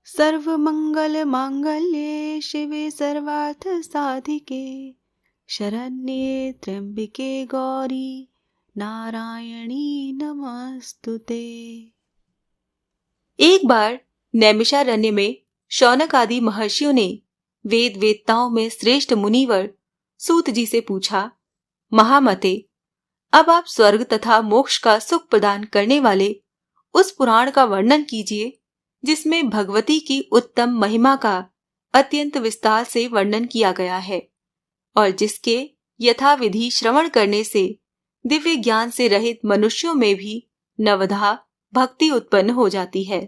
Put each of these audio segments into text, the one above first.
सर्वमंगल मांगल्ये शिवे सर्वार्थ साधिके शरण्ये त्र्यंबिके गौरी नारायणी नमस्तुते। एक बार नैमिषारण्य में शौनक आदि महर्षियों ने वेद वेत्ताओं में श्रेष्ठ मुनिवर सूत जी से पूछा, महामते, अब आप स्वर्ग तथा मोक्ष का सुख प्रदान करने वाले उस पुराण का वर्णन कीजिए जिसमें भगवती की उत्तम महिमा का अत्यंत विस्तार से वर्णन किया गया है और जिसके यथाविधि श्रवण करने से दिव्य ज्ञान से रहित मनुष्यों में भी नवधा भक्ति उत्पन्न हो जाती है।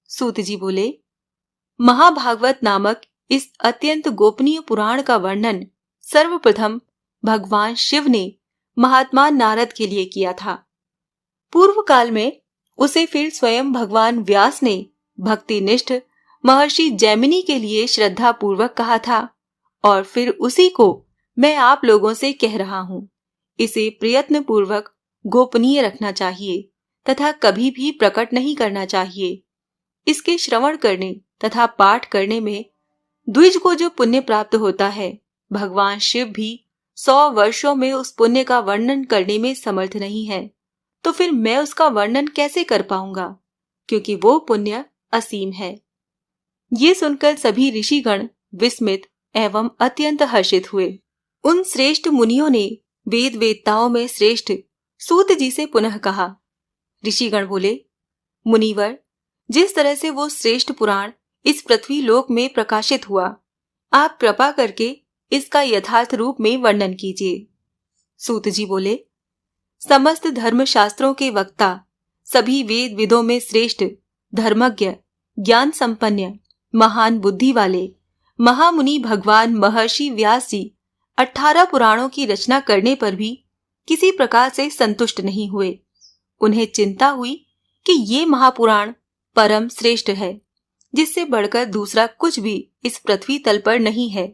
सूत जी बोले, महाभागवत नामक इस अत्यंत गोपनीय पुराण का वर्णन सर्वप्रथम भगवान शिव ने महात्मा नारद के लिए किया था। पूर्व काल में उसे फिर स्वयं भगवान व्यास ने भक्तिनिष्ठ महर्षि जैमिनी के लिए श्रद्धा पूर्वक कहा था और फिर उसी को मैं आप लोगों से कह रहा हूं। इसे प्रयत्न पूर्वक गोपनीय रखना चाहिए तथा कभी भी प्रकट नहीं करना चाहिए। इसके श्रवण करने तथा पाठ करने में द्विज को जो पुण्य प्राप्त होता है, भगवान शिव भी 100 वर्षों में उस पुण्य का वर्णन करने में समर्थ नहीं है, तो फिर मैं उसका वर्णन कैसे कर पाऊंगा, क्योंकि वो पुण्य असीम है। ये सुनकर सभी ऋषिगण विस्मित एवं अत्यंत हर्षित हुए। उन श्रेष्ठ मुनियों ने वेद वेत्ताओं में श्रेष्ठ सूत जी से पुनः कहा। ऋषिगण बोले, मुनिवर, जिस तरह से वो श्रेष्ठ पुराण इस पृथ्वी लोक में प्रकाशित हुआ, आप कृपा करके इसका यथार्थ रूप में वर्णन कीजिए। सूत जी बोले, समस्त धर्म शास्त्रों के वक्ता, सभी वेद विदों में श्रेष्ठ, धर्मज्ञ, ज्ञान संपन्न, महान बुद्धि वाले महामुनि भगवान महर्षि व्यास जी 18 पुराणों की रचना करने पर भी किसी प्रकार से संतुष्ट नहीं हुए। उन्हें चिंता हुई कि ये महापुराण परम श्रेष्ठ है, जिससे बढ़कर दूसरा कुछ भी इस पृथ्वी तल पर नहीं है।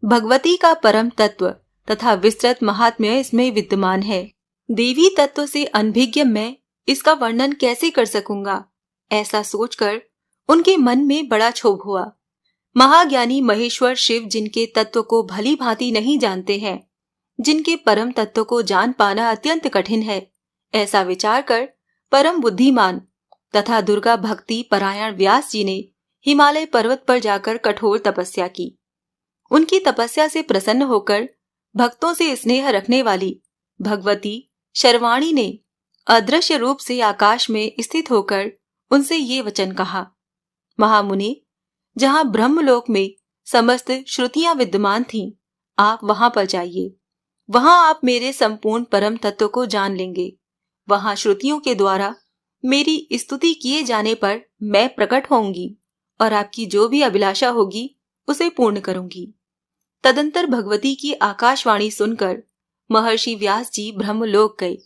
भगवती का परम तत्व तथा विस्तृत महात्म्य इसमें विद्यमान है। देवी तत्व से अनभिज्ञ मैं इसका वर्णन कैसे कर सकूंगा, ऐसा सोचकर उनके मन में बड़ा क्षोभ हुआ। महाज्ञानी महेश्वर शिव जिनके तत्व को भली भांति नहीं जानते हैं, जिनके परम तत्व को जान पाना अत्यंत कठिन है, ऐसा विचार कर परम बुद्धिमान तथा दुर्गा भक्ति परायण व्यास जी ने हिमालय पर्वत पर जाकर कठोर तपस्या की। उनकी तपस्या से प्रसन्न होकर भक्तों से स्नेह रखने वाली भगवती शर्वाणी ने अदृश्य रूप से आकाश में स्थित होकर उनसे ये वचन कहा, महामुनि, जहां ब्रह्मलोक में समस्त श्रुतियां विद्यमान थीं, आप वहां पर जाइए। वहां आप मेरे संपूर्ण परम तत्व को जान लेंगे। वहां श्रुतियों के द्वारा मेरी स्तुति किए जाने पर मैं प्रकट होंगी और आपकी जो भी अभिलाषा होगी उसे पूर्ण करूंगी। तदंतर भगवती की आकाशवाणी सुनकर महर्षि व्यास जी ब्रह्मलोक गए।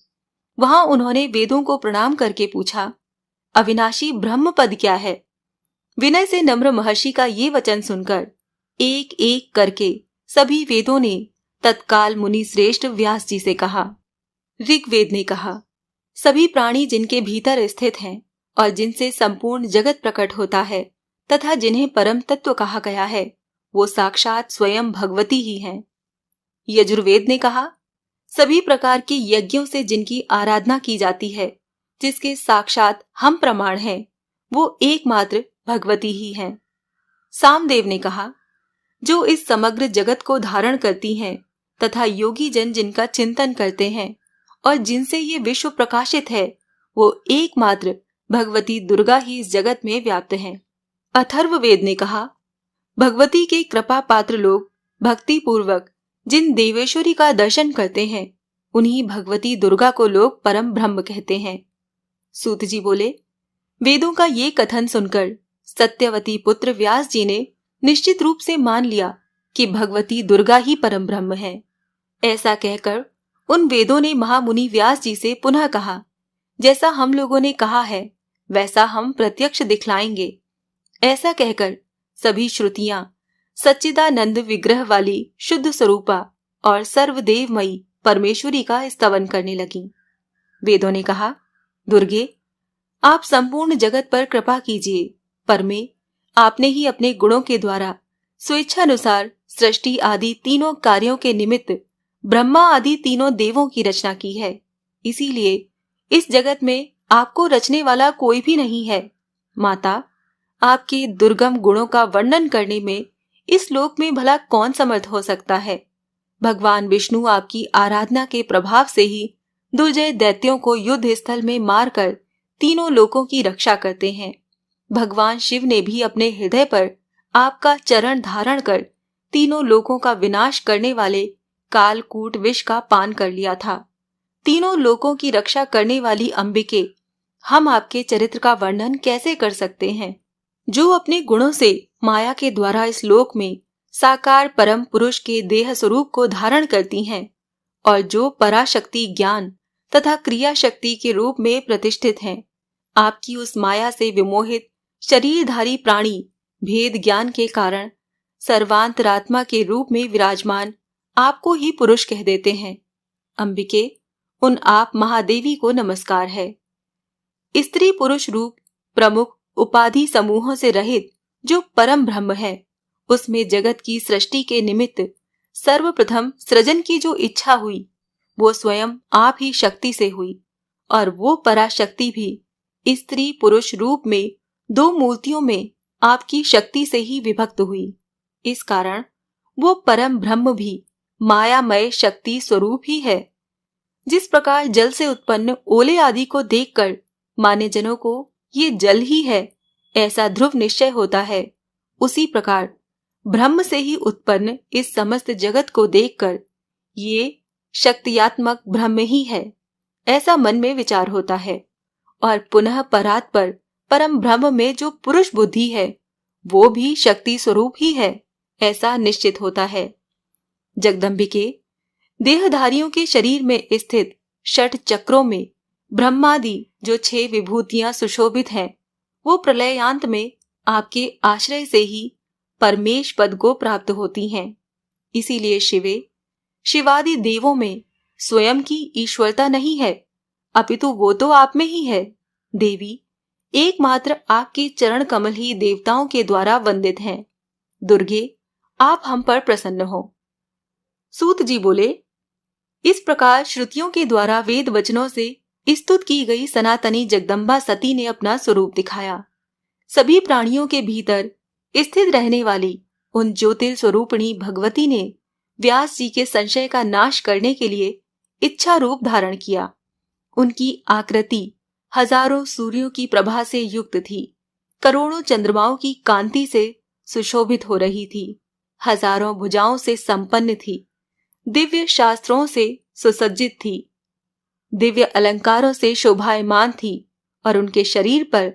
वहां उन्होंने वेदों को प्रणाम करके पूछा, अविनाशी ब्रह्म पद क्या है? विनय से नम्र महर्षि का ये वचन सुनकर एक एक करके सभी वेदों ने तत्काल मुनि श्रेष्ठ व्यास जी से कहा। ऋग्वेद ने कहा, सभी प्राणी जिनके भीतर स्थित हैं और जिनसे संपूर्ण जगत प्रकट होता है तथा जिन्हें परम तत्व कहा गया है, वो साक्षात स्वयं भगवती ही हैं। यजुर्वेद ने कहा, सभी प्रकार के यज्ञों से जिनकी आराधना की जाती है, जिसके साक्षात हम प्रमाण हैं, वो एकमात्र भगवती ही हैं। सामदेव ने कहा, जो इस समग्र जगत को धारण करती हैं तथा योगी जन जिनका चिंतन करते हैं और जिनसे ये विश्व प्रकाशित है, वो एकमात्र भगवती दुर्गा ही इस जगत में व्याप्त हैं। अथर्ववेद ने कहा, भगवती के कृपा पात्र लोग भक्ति पूर्वक जिन देवेश्वरी का दर्शन करते हैं, उन्हीं भगवती दुर्गा को लोग परम ब्रह्म कहते हैं। सूत जी बोले, वेदों का ये कथन सुनकर सत्यवती पुत्र व्यास जी ने निश्चित रूप से मान लिया कि भगवती दुर्गा ही परम ब्रह्म है। ऐसा कहकर उन वेदों ने महामुनि व्यास जी से पुनः कहा, जैसा हम लोगों ने कहा है वैसा हम प्रत्यक्ष दिखलाएंगे। ऐसा कहकर सभी श्रुतियां सच्चिदानंद विग्रह वाली शुद्ध स्वरूपा और सर्वदेवमयी परमेश्वरी का स्तवन करने लगी। वेदों ने कहा, दुर्गे, आप संपूर्ण जगत पर कृपा कीजिए, पर मैं आपने ही अपने गुणों के द्वारा स्वेच्छानुसार सृष्टि आदि तीनों कार्यों के निमित्त ब्रह्मा आदि तीनों देवों की रचना की है। इसीलिए इस जगत में आपको रचने वाला कोई भी नहीं है। माता, आपके दुर्गम गुणों का वर्णन करने में इस लोक में भला कौन समर्थ हो सकता है। भगवान विष्णु आपकी आराधना के प्रभाव से ही दुर्जय दैत्यों को युद्ध स्थल में मारकर तीनों लोकों की रक्षा करते हैं। भगवान शिव ने भी अपने हृदय पर आपका चरण धारण कर तीनों लोकों का विनाश करने वाले कालकूट विष का पान कर लिया था। तीनों लोकों की रक्षा करने वाली अंबिके, हम आपके चरित्र का वर्णन कैसे कर सकते हैं, जो अपने गुणों से माया के द्वारा इस लोक में साकार परम पुरुष के देह स्वरूप को धारण करती हैं और जो पराशक्ति ज्ञान तथा क्रिया शक्ति के रूप में प्रतिष्ठित हैं। आपकी उस माया से विमोहित शरीरधारी प्राणी भेद ज्ञान के कारण सर्वांतरात्मा के रूप में विराजमान आपको ही पुरुष कह देते हैं। अंबिके, उन आप महादेवी को नमस्कार है। स्त्री पुरुष रूप प्रमुख उपाधि समूहों से रहित जो परम ब्रह्म है, उसमें जगत की सृष्टि के निमित्त सर्वप्रथम सृजन की जो इच्छा हुई वो स्वयं आप ही शक्ति से हुई, और वो पराशक्ति भी स्त्री पुरुष रूप में दो मूर्तियों में आपकी शक्ति से ही विभक्त हुई। इस कारण वो परम ब्रह्म भी मायामय शक्ति स्वरूप ही है। जिस प्रकार जल से उत्पन्न ओले आदि को देखकर मान्य जनों को ये जल ही है ऐसा ध्रुव निश्चय होता है, उसी प्रकार ब्रह्म से ही उत्पन्न इस समस्त जगत को देखकर ये शक्तियात्मक ब्रह्म ही है ऐसा मन में विचार होता है, और पुनः परात पर परम ब्रह्म में जो पुरुष बुद्धि है वो भी शक्ति स्वरूप ही है ऐसा निश्चित होता है। जगदम्बिके, देहधारियों के शरीर में स्थित षट चक्रों में ब्रह्मादि जो 6 विभूतियां सुशोभित हैं, वो प्रलयांत में आपके आश्रय से ही परमेश पद को प्राप्त होती हैं। इसीलिए शिवे, शिवादि देवों में स्वयं की ईश्वरता नहीं है, अपितु वो तो आप में ही है। देवी, एकमात्र आपके चरण कमल ही देवताओं के द्वारा वंदित हैं। दुर्गे, आप हम पर प्रसन्न हो। सूत जी बोले, इस प्रकार श्रुतियों के द्वारा वेद वचनों से स्तुत की गई सनातनी जगदम्बा सती ने अपना स्वरूप दिखाया। सभी प्राणियों के भीतर स्थित रहने वाली उन ज्योतिर् स्वरूपिणी भगवती ने व्यास जी के संशय का नाश करने के लिए इच्छा रूप धारण किया। उनकी आकृति हजारों सूर्यों की प्रभा से युक्त थी, करोड़ों चंद्रमाओं की कांति से सुशोभित हो रही थी, हजारों भुजाओं से संपन्न थी, दिव्य शास्त्रों से सुसज्जित थी, दिव्य अलंकारों से शोभायमान थी, और उनके शरीर पर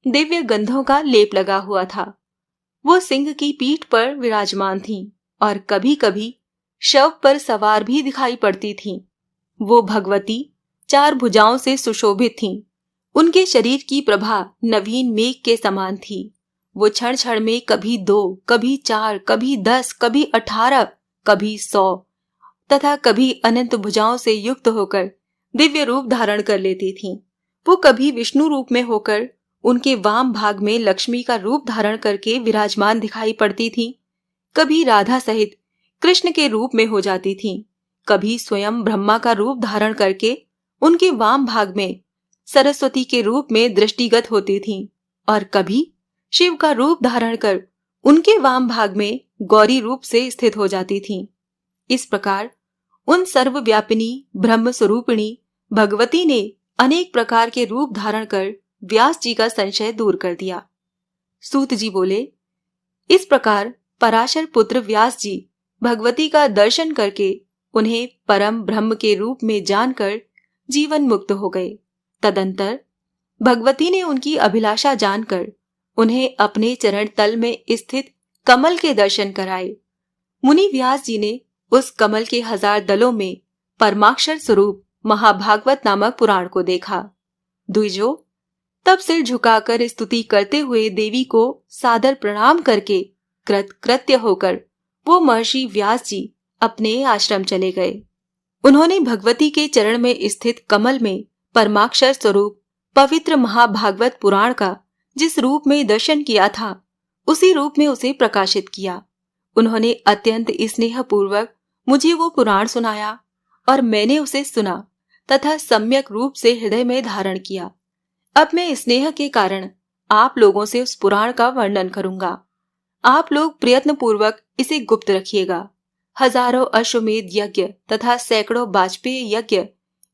दिव्य गंधों का लेप लगा हुआ था। वो सिंह की पीठ पर विराजमान थीं और कभी कभी शव पर सवार भी दिखाई पड़ती थीं। वो भगवती 4 भुजाओं से सुशोभित थीं। उनके शरीर की प्रभा नवीन मेघ के समान थी। वो क्षण क्षण में कभी 2, कभी 4, कभी 10, कभी 18, कभी 100 तथा कभी अनंत भुजाओं से युक्त होकर दिव्य रूप धारण कर लेती थीं। वो कभी विष्णु रूप में होकर उनके वाम भाग में लक्ष्मी का रूप धारण करके विराजमान दिखाई पड़ती थीं, कभी राधा सहित कृष्ण के रूप में हो जाती थीं, कभी स्वयं ब्रह्मा का रूप धारण करके उनके वाम भाग में सरस्वती के रूप में दृष्टिगत होती थीं, और कभी शिव का रूप धारण कर उनके वाम भाग में गौरी रूप से स्थित हो जाती थीं। इस प्रकार उन सर्वव्यापिनी ब्रह्म स्वरूपिणी भगवती ने अनेक प्रकार के रूप धारण कर व्यास जी का संशय दूर कर दिया। सूत जी बोले, इस प्रकार पराशर पुत्र व्यास जी भगवती का दर्शन करके उन्हें परम ब्रह्म के रूप में जानकर जीवन मुक्त हो गए। तदंतर भगवती ने उनकी अभिलाषा जानकर उन्हें अपने चरण तल में स्थित कमल के दर्शन कराए। मुनि व्यास जी ने उस कमल के 1000 दलों में परमाक्षर स्वरूप महाभागवत नामक पुराण को देखा। द्विजो, तब सिर झुकाकर स्तुति करते हुए देवी को सादर प्रणाम करके कृतकृत्य होकर वो महर्षि व्यास जी अपने आश्रम चले गए। उन्होंने भगवती के चरण में स्थित कमल में परमाक्षर स्वरूप पवित्र महाभागवत पुराण का जिस रूप में दर्शन किया था, उसी रूप में उसे प्रकाशित किया। उन्होंने अत्यंत स्नेहपूर्वक मुझे वो पुराण सुनाया और मैंने उसे सुना तथा सम्यक रूप से हृदय में धारण किया। अब मैं स्नेह के कारण आप लोगों से उस पुराण का वर्णन करूंगा। आप लोग प्रयत्न पूर्वक इसे गुप्त रखिएगा। हजारों अश्वमेध यज्ञ तथा सैकड़ों वाजपेय यज्ञ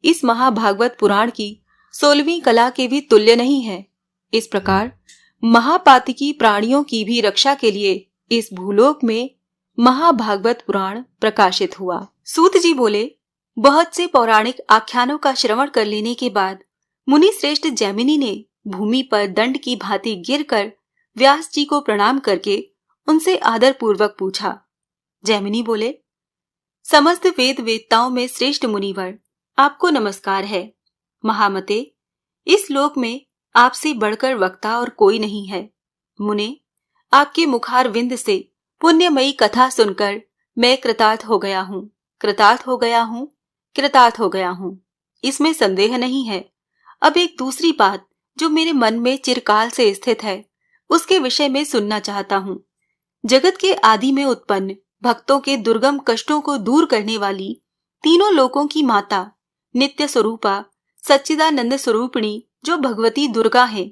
इस महाभागवत पुराण की 16वीं कला के भी तुल्य नहीं है। इस प्रकार महापातकी प्राणियों की भी रक्षा के लिए इस भूलोक में महाभागवत पुराण प्रकाशित हुआ। सूत जी बोले, बहुत से पौराणिक आख्यानों का श्रवण कर लेने के बाद मुनि श्रेष्ठ जैमिनी ने भूमि पर दंड की भांति गिरकर व्यास जी को प्रणाम करके उनसे आदर पूर्वक पूछा। जैमिनी बोले, समस्त वेद वेदताओं में श्रेष्ठ मुनिवर, आपको नमस्कार है। महामते, इस लोक में आपसे बढ़कर वक्ता और कोई नहीं है। मुने, आपके मुखार विंद से पुण्यमयी कथा सुनकर मैं कृतार्थ हो गया हूँ, कृतार्थ हो गया हूँ, कृतार्थ हो गया हूँ, इसमें संदेह नहीं है। अब एक दूसरी बात जो मेरे मन में चिरकाल से स्थित है, उसके विषय में सुनना चाहता हूँ। जगत के आदि में उत्पन्न भक्तों के दुर्गम कष्टों को दूर करने वाली तीनों लोकों की माता नित्य स्वरूपा सच्चिदानंद स्वरूपिणी जो भगवती दुर्गा है,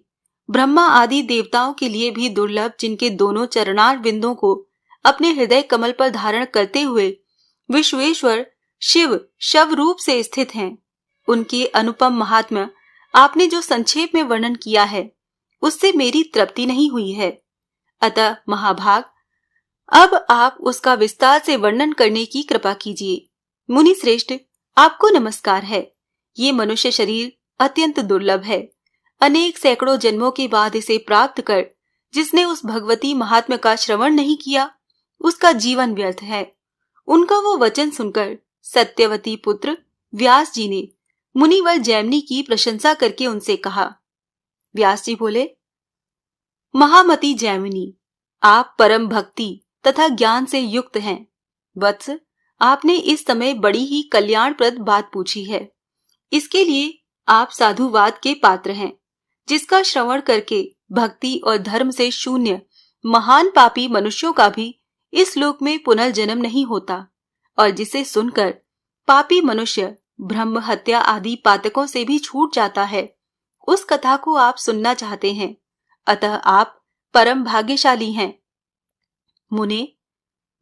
ब्रह्मा आदि देवताओं के लिए भी दुर्लभ, जिनके दोनों चरणार बिंदों को अपने हृदय कमल पर धारण करते हुए विश्वेश्वर शिव शव रूप से स्थित हैं, उनके अनुपम महात्म्य आपने जो संक्षेप में वर्णन किया है, उससे मेरी तृप्ति नहीं हुई है। अतः महाभाग, अब आप उसका विस्तार से वर्णन करने की कृपा कीजिए। मुनि श्रेष्ठ, आपको नमस्कार है। ये मनुष्य शरीर अत्यंत दुर्लभ है। अनेक सैकड़ों जन्मों के बाद इसे प्राप्त कर जिसने उस भगवती महात्म्य का श्रवण नहीं किया, उसका जीवन व्यर्थ है। उनका वो वचन सुनकर सत्यवती पुत्र व्यास जी ने मुनिवर जैमिनी की प्रशंसा करके उनसे कहा। व्यास जी बोले, महामती जैमिनी, आप परम भक्ति तथा ज्ञान से युक्त हैं। वत्स, आपने इस समय बड़ी ही कल्याणप्रद बात पूछी है। इसके लिए आप साधुवाद के पात्र हैं, जिसका श्रवण करके भक्ति और धर्म से शून्य महान पापी मनुष्यों का भी इस लोक में पुनर्जन्म नहीं होता, और जिसे सुनकर पापी मनुष्य ब्रह्म हत्या आदि पातकों से भी छूट जाता है, उस कथा को आप सुनना चाहते हैं। अतः आप परम भाग्यशाली हैं। मुने,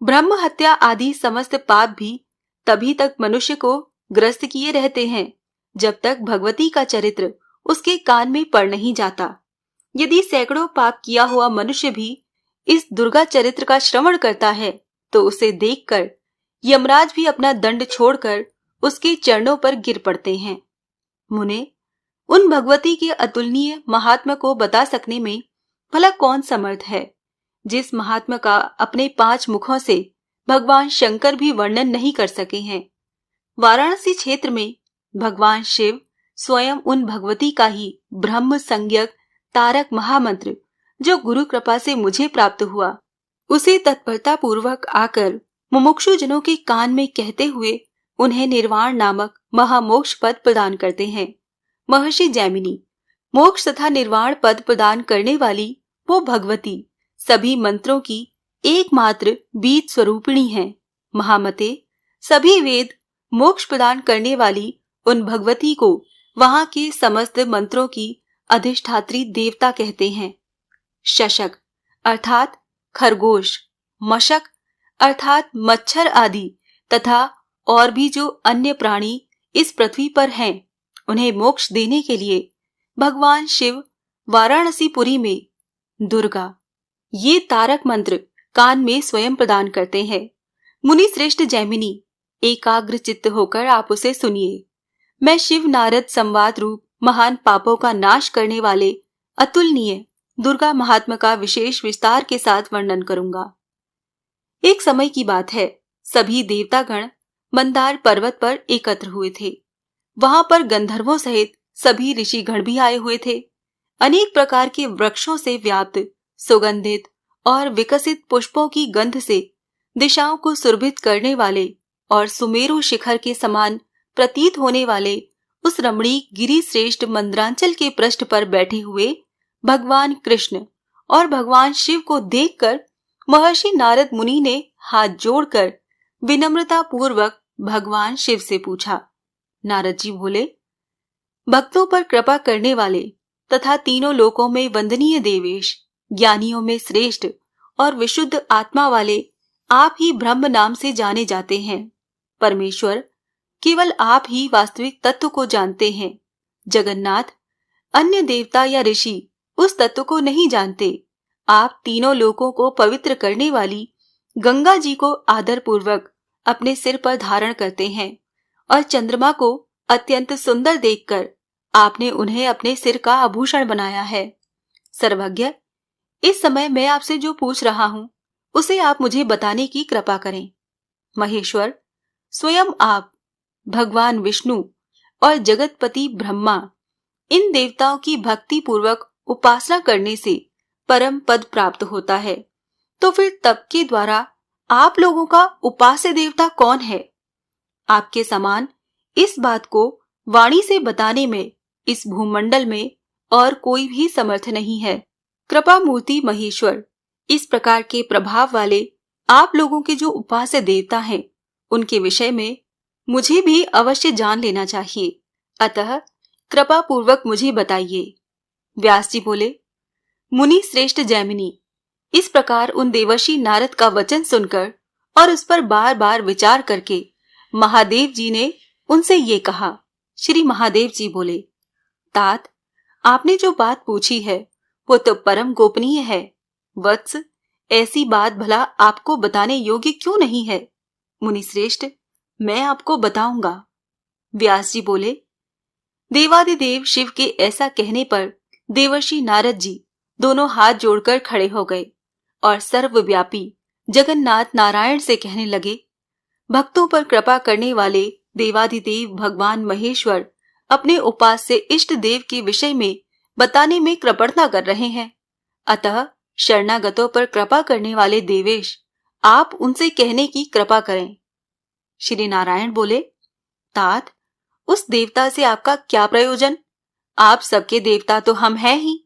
ब्रह्म हत्या आदि समस्त पाप भी तभी तक मनुष्य को ग्रस्त किए रहते हैं जब तक भगवती का चरित्र उसके कान में पड़ नहीं जाता। यदि सैकड़ों पाप किया हुआ मनुष्य भी इस दुर्गा चरित्र का श्रवण करता है तो उसे देखकर यमराज भी अपना दंड छोड़कर उसके चरणों पर गिर पड़ते हैं। मुने, उन भगवती के अतुलनीय महात्म्य को बता सकने में भला कौन समर्थ है, जिस महात्मा का अपने 5 मुखों से भगवान शंकर भी वर्णन नहीं कर सके हैं। वाराणसी क्षेत्र में भगवान शिव स्वयं उन भगवती का ही ब्रह्म संज्ञक तारक महामंत्र जो गुरु कृपा से मुझे प्राप्त हुआ, उसे तत्परता पूर्वक आकर मुमुक्षु जनों के कान में कहते हुए उन्हें निर्वाण नामक महामोक्ष पद प्रदान करते हैं। महर्षि जैमिनी, मोक्ष तथा निर्वाण पद प्रदान करने वाली वो भगवती सभी मंत्रों की एकमात्र बीज स्वरूपिणी है। महामते, सभी वेद मोक्ष प्रदान करने वाली उन भगवती को वहां के समस्त मंत्रों की अधिष्ठात्री देवता कहते हैं। शशक अर्थात खरगोश, मशक अर्थात मच्छर आदि तथा और भी जो अन्य प्राणी इस पृथ्वी पर हैं, उन्हें मोक्ष देने के लिए भगवान शिव वाराणसीपुरी में दुर्गा ये तारक मंत्र कान में स्वयं प्रदान करते हैं। मुनि श्रेष्ठ जैमिनी, एकाग्र चित्त होकर आप उसे सुनिए। मैं शिव नारद संवाद रूप महान पापों का नाश करने वाले अतुलनीय दुर्गा महात्मा का विशेष विस्तार के साथ वर्णन करूंगा। एक समय की बात है, सभी देवतागण मंदार पर्वत पर एकत्र हुए थे। वहां पर गंधर्वों सहित सभी ऋषिगण भी आए हुए थे। अनेक प्रकार के वृक्षों से व्याप्त सुगंधित और विकसित पुष्पों की गंध से दिशाओं को सुरभित करने वाले और सुमेरु शिखर के समान प्रतीत होने वाले उस रमणीक गिरि श्रेष्ठ मंद्रांचल के पृष्ठ पर बैठे हुए भगवान कृष्ण और भगवान शिव को देखकर महर्षि नारद मुनि ने हाथ जोड़कर विनम्रता पूर्वक भगवान शिव से पूछा। नारद जी बोले, भक्तों पर कृपा करने वाले तथा तीनों लोकों में वंदनीय देवेश, ज्ञानियों में श्रेष्ठ और विशुद्ध आत्मा वाले आप ही ब्रह्म नाम से जाने जाते हैं। परमेश्वर, केवल आप ही वास्तविक तत्व को जानते हैं। जगन्नाथ, अन्य देवता या ऋषि उस तत्व को नहीं जानते। आप तीनों लोकों को पवित्र करने वाली गंगा जी को आदर पूर्वक अपने सिर पर धारण करते हैं और चंद्रमा को अत्यंत सुंदर देखकर आपने उन्हें अपने सिर का आभूषण बनाया है। सर्वज्ञ, इस समय मैं आपसे जो पूछ रहा हूं उसे आप मुझे बताने की कृपा करें। महेश्वर, स्वयं आप, भगवान विष्णु और जगतपति ब्रह्मा, इन देवताओं की भक्ति पूर्वक उपासना करने से परम पद प्राप्त होता है। तो फिर तप के द्वारा आप लोगों का उपास्य देवता कौन है? आपके समान इस बात को वाणी से बताने में इस भूमंडल में और कोई भी समर्थ नहीं है। कृपा मूर्ति महेश्वर, इस प्रकार के प्रभाव वाले आप लोगों के जो उपास्य देवता हैं, उनके विषय में मुझे भी अवश्य जान लेना चाहिए। अतः कृपा पूर्वक मुझे बताइए। व्यास जी बोले, मुनि श्रेष्ठ जैमिनी, इस प्रकार उन देवर्षि नारद का वचन सुनकर और उस पर बार बार विचार करके महादेव जी ने उनसे ये कहा। श्री महादेव जी बोले, तात, आपने जो बात पूछी है वो तो परम गोपनीय है। वत्स, ऐसी बात भला आपको बताने योग्य क्यों नहीं है? मुनि श्रेष्ठ, मैं आपको बताऊंगा। व्यास जी बोले, देवादिदेव शिव के ऐसा कहने पर देवर्षि नारद जी दोनों हाथ जोड़कर खड़े हो गए और सर्वव्यापी जगन्नाथ नारायण से कहने लगे, भक्तों पर कृपा करने वाले देवादिदेव भगवान महेश्वर अपने उपास्य इष्ट देव के विषय में बताने में कृपणता कर रहे हैं। अतः शरणागतों पर कृपा करने वाले देवेश, आप उनसे कहने की कृपा करें। श्री नारायण बोले, तात, उस देवता से आपका क्या प्रयोजन? आप सबके देवता तो हम हैं ही।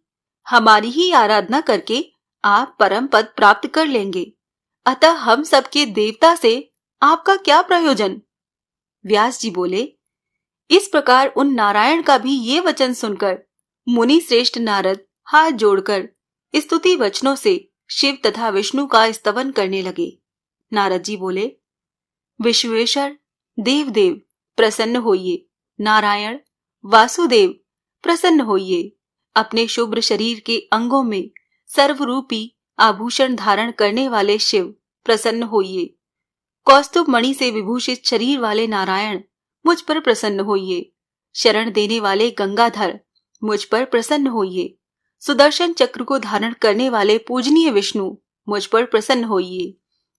हमारी ही आराधना करके आप परम पद प्राप्त कर लेंगे। अतः हम सबके देवता से आपका क्या प्रयोजन? व्यास जी बोले, इस प्रकार उन नारायण का भी ये वचन सुनकर मुनि श्रेष्ठ नारद हाथ जोड़कर स्तुति वचनों से शिव तथा विष्णु का स्तवन करने लगे। नारद जी बोले, विश्वेश्वर, देवदेव, प्रसन्न होइए। नारायण, वासुदेव, प्रसन्न होइए। अपने शुभ्र शरीर के अंगों में सर्वरूपी आभूषण धारण करने वाले शिव, प्रसन्न होइए। कौस्तुभ मणि से विभूषित शरीर वाले नारायण, मुझ पर प्रसन्न होइए। शरण देने वाले गंगाधर, मुझ पर प्रसन्न होइए। सुदर्शन चक्र को धारण करने वाले पूजनीय विष्णु, मुझ पर प्रसन्न होइए।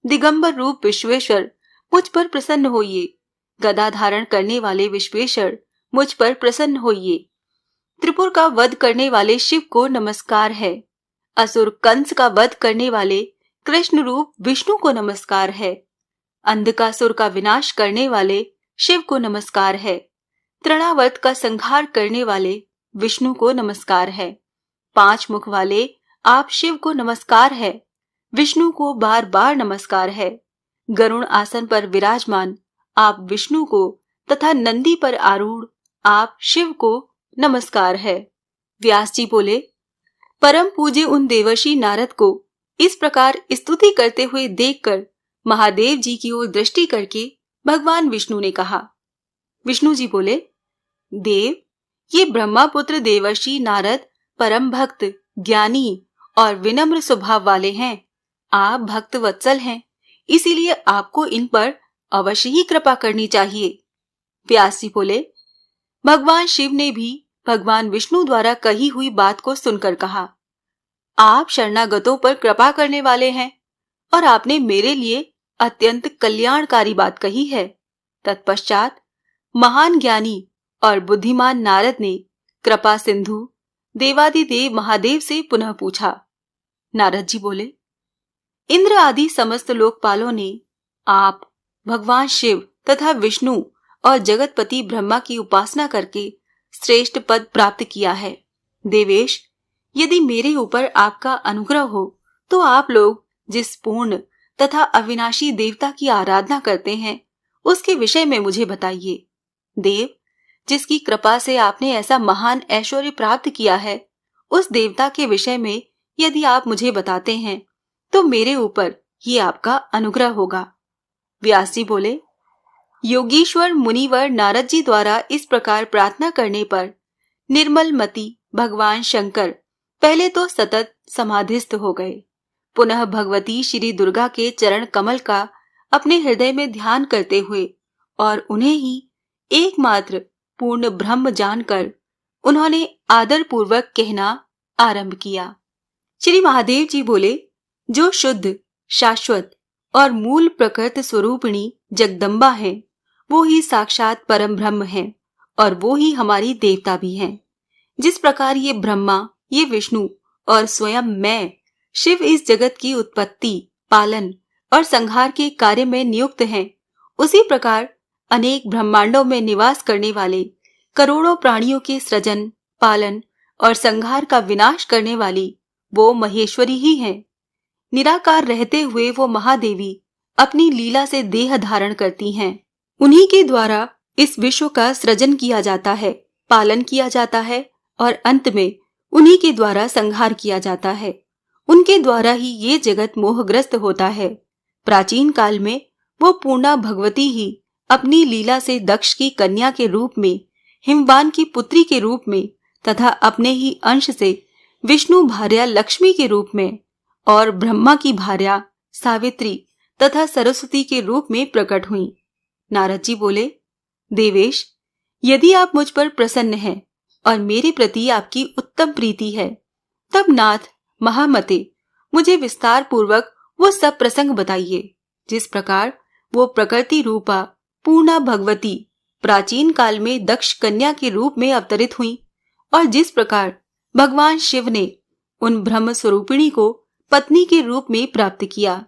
दिगंबर रूप विश्वेश्वर, मुझ पर प्रसन्न होइए। गदा धारण करने वाले विश्वेश्वर, मुझ पर प्रसन्न होइए। त्रिपुर का वध करने वाले शिव को नमस्कार है। असुर कंस का वध करने वाले कृष्ण रूप विष्णु को नमस्कार है। अंधकासुर का विनाश करने वाले शिव को नमस्कार है। तृणावर्त का संहार करने वाले विष्णु को नमस्कार है। 5 मुख वाले आप शिव को नमस्कार है। विष्णु को बार बार नमस्कार है। गरुण आसन पर विराजमान आप विष्णु को तथा नंदी पर आरूढ़ आप शिव को नमस्कार है। व्यास जी बोले, परम पूज्य उन देवर्षि नारद को इस प्रकार स्तुति करते हुए देखकर महादेव जी की ओर दृष्टि करके भगवान विष्णु ने कहा। विष्णु जी बोले, देव, ये ब्रह्मापुत्र देवर्षि नारद परम भक्त, ज्ञानी और विनम्र स्वभाव वाले हैं। आप भक्त वत्सल हैं, इसीलिए आपको इन पर अवश्य ही कृपा करनी चाहिए। व्यास जी बोले, भगवान शिव ने भी भगवान विष्णु द्वारा कही हुई बात को सुनकर कहा, आप शरणागतों पर कृपा करने वाले हैं और आपने मेरे लिए अत्यंत कल्याणकारी बात कही है। तत्पश्चात महान ज्ञानी और बुद्धिमान नारद ने कृपा सिंधु देवादिदेव महादेव से पुनः पूछा। नारद जी बोले, इंद्र आदि समस्त लोकपालों ने आप, भगवान शिव तथा विष्णु और जगतपति ब्रह्मा की उपासना करके श्रेष्ठ पद प्राप्त किया है। देवेश, यदि मेरे ऊपर आपका अनुग्रह हो तो आप लोग जिस पूर्ण तथा अविनाशी देवता की आराधना करते हैं उसके विषय में मुझे बताइए। देव, जिसकी कृपा से आपने ऐसा महान ऐश्वर्य प्राप्त किया है, उस देवता के विषय में यदि आप मुझे बताते हैं तो मेरे ऊपर ये आपका अनुग्रह होगा। व्यास जी बोले, योगीश्वर मुनिवर नारद जी द्वारा इस प्रकार प्रार्थना करने पर निर्मल मति भगवान शंकर पहले तो सतत समाधिस्थ हो गए। पुनः भगवती श्री दुर्गा के चरण कमल का अपने हृदय में ध्यान करते हुए और उन्हें ही एकमात्र पूर्ण ब्रह्म जानकर उन्होंने आदर पूर्वक कहना आरंभ किया। श्री महादेव जी बोले, जो शुद्ध, शाश्वत और मूल प्रकृति स्वरूपिणी जगदम्बा है, वो ही साक्षात परम ब्रह्म है और वो ही हमारी देवता भी हैं। जिस प्रकार ये ब्रह्मा, ये विष्णु और स्वयं मैं शिव इस जगत की उत्पत्ति, पालन और संहार के कार्य में नियुक्त हैं, उसी प्रकार अनेक ब्रह्मांडों में निवास करने वाले करोड़ों प्राणियों के सृजन, पालन और संहार का विनाश करने वाली वो महेश्वरी ही हैं। निराकार रहते हुए वो महादेवी अपनी लीला से देह धारण करती हैं। उन्हीं के द्वारा इस विश्व का सृजन किया जाता है, पालन किया जाता है और अंत में उन्हीं के द्वारा संहार किया जाता है। उनके द्वारा ही ये जगत मोहग्रस्त होता है। प्राचीन काल में वो पूर्णा भगवती ही अपनी लीला से दक्ष की कन्या के रूप में, हिमवान की पुत्री के रूप में तथा अपने ही अंश से विष्णु भार्या लक्ष्मी के रूप में और ब्रह्मा की भार्या सावित्री तथा सरस्वती के रूप में प्रकट हुई। नारद जी बोले, देवेश, यदि आप मुझ पर प्रसन्न हैं और मेरे प्रति आपकी उत्तम प्रीति है, तब नाथ महामते मुझे विस्तार पूर्वक वो सब प्रसंग बताइए जिस प्रकार वो प्रकृति रूपा पूर्णा भगवती प्राचीन काल में दक्ष कन्या के रूप में अवतरित हुई और जिस प्रकार भगवान शिव ने उन ब्रह्म स्वरूपिणी को पत्नी के रूप में प्राप्त किया,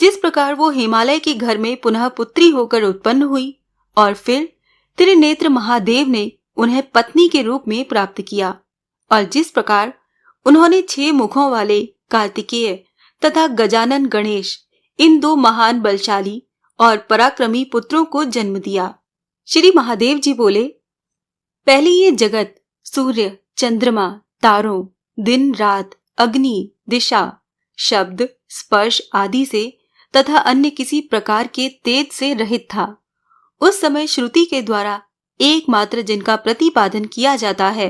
जिस प्रकार वो हिमालय के घर में पुनः पुत्री होकर उत्पन्न हुई और फिर त्रिनेत्र महादेव ने उन्हें पत्नी के रूप में प्राप्त किया और जिस प्रकार उन्होंने 6 मुखों वाले कार्तिकेय तथा गजानन गणेश इन 2 महान बलशाली और पराक्रमी पुत्रों को जन्म दिया। श्री महादेव जी बोले, पहले ये जगत सूर्य, चंद्रमा, तारों, दिन रात, अग्नि, दिशा, शब्द, स्पर्श आदि से तथा अन्य किसी प्रकार के तेज से रहित था। उस समय श्रुति के द्वारा एकमात्र जिनका प्रतिपादन किया जाता है,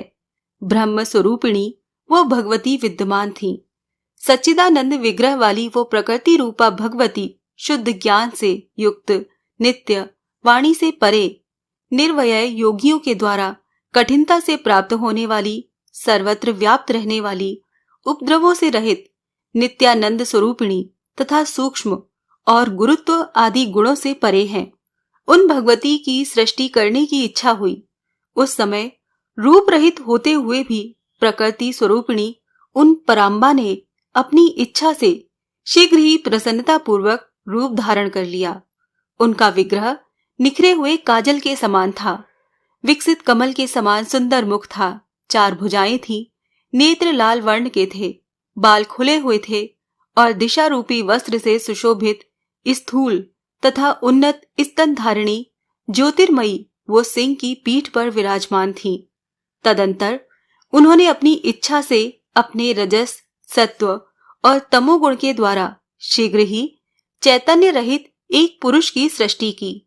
ब्रह्म स्वरूपिणी वो भगवती विद्यमान थी। सच्चिदानंद विग्रह वाली वो प्रकृति रूपा भगवती शुद्ध ज्ञान से युक्त, नित्य, वाणी से परे, निर्वय योगियों के द्वारा कठिनता से प्राप्त होने वाली, सर्वत्र व्याप्त रहने वाली, उपद्रवों से रहित, नित्यानंद स्वरूपिणी तथा सूक्ष्म और गुरुत्व आदि गुणों से परे हैं। उन भगवती की सृष्टि करने की इच्छा हुई। उस समय रूप रहित होते हुए भी प्रकृति स्वरूपिणी उन पराम्बा ने अपनी इच्छा से शीघ्र ही प्रसन्नता पूर्वक रूप धारण कर लिया। उनका विग्रह निखरे हुए काजल के समान था, विकसित कमल के समान सुंदर मुख था, 4 भुजाएं थी, नेत्र लाल वर्ण के थे, बाल खुले हुए थे और दिशा रूपी वस्त्र से सुशोभित स्थूल तथा उन्नत स्तन धारिणी ज्योतिर्मयी वो सिंह की पीठ पर विराजमान थी। तदंतर उन्होंने अपनी इच्छा से अपने रजस, सत्व और तमोगुण के द्वारा शीघ्र ही चैतन्य रहित एक पुरुष की सृष्टि की।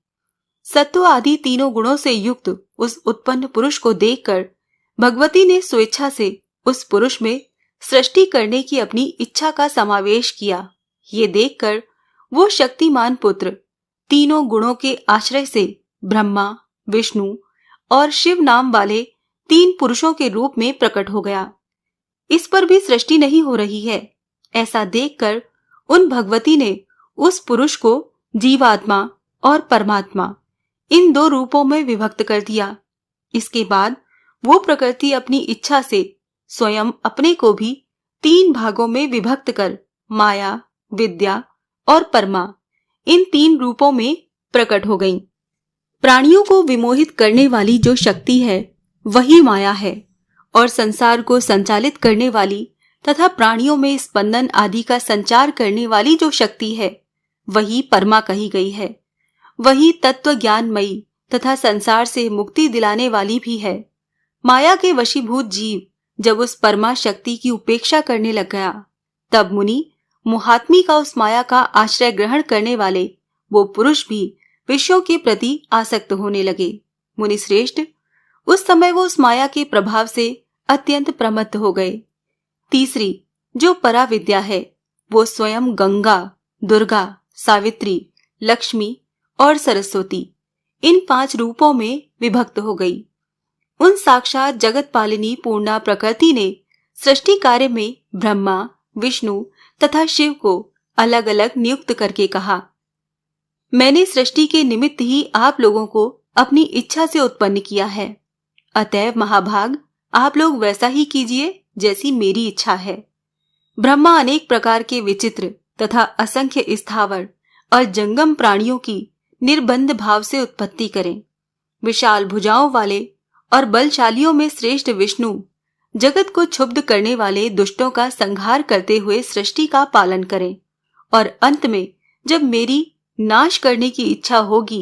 सत्व आदि तीनों गुणों से युक्त उस उत्पन्न पुरुष को देखकर भगवती ने स्वेच्छा से उस पुरुष में सृष्टि करने की अपनी इच्छा का समावेश किया। ये देखकर वो शक्तिमान पुत्र तीनों गुणों के आश्रय से ब्रह्मा, विष्णु और शिव नाम वाले 3 पुरुषों के रूप में प्रकट हो गया। इस पर भी सृष्टि नहीं हो रही है, ऐसा देखकर उन भगवती ने उस पुरुष को जीवात्मा और परमात्मा इन 2 रूपों में विभक्त कर दिया। इसके बाद वो प्रकृति अपनी इच्छा से स्वयं अपने को भी 3 भागों में विभक्त कर माया, विद्या और परमा इन 3 रूपों में प्रकट हो गईं। प्राणियों को विमोहित करने वाली जो शक्ति है वही माया है और संसार को संचालित करने वाली तथा प्राणियों में स्पंदन आदि का संचार करने वाली जो शक्ति है वही परमा कही गई है। वही तत्व ज्ञानमयी तथा संसार से मुक्ति दिलाने वाली भी है। माया के वशीभूत जीव जब उस परमा शक्ति की उपेक्षा करने लग गया, तब मुनि मुहात्मी का उस माया का आश्रय ग्रहण करने वाले वो पुरुष भी विषयों के प्रति आसक्त होने लगे। मुनि श्रेष्ठ, उस समय वो उस माया के प्रभाव से अत्यंत प्रमत्त हो गए। तीसरी जो पराविद्या है वो स्वयं गंगा, दुर्गा, सावित्री, लक्ष्मी और सरस्वती इन 5 रूपों में विभक्त हो गई। उन साक्षात जगत पालिनी पूर्णा प्रकृति ने सृष्टि कार्य में ब्रह्मा, विष्णु तथा शिव को अलग अलग नियुक्त करके कहा, मैंने सृष्टि के निमित्त ही आप लोगों को अपनी इच्छा से उत्पन्न किया है। अतएव महाभाग, आप लोग वैसा ही कीजिए जैसी मेरी इच्छा है। ब्रह्मा अनेक प्रकार के विचित्र तथा असंख्य स्थावर और जंगम प्राणियों की निर्बंध भाव से उत्पत्ति करें। विशाल भुजाओं वाले और बलशालियों में श्रेष्ठ विष्णु जगत को क्षुब्ध करने वाले दुष्टों का संहार करते हुए सृष्टि का पालन करें और अंत में जब मेरी नाश करने की इच्छा होगी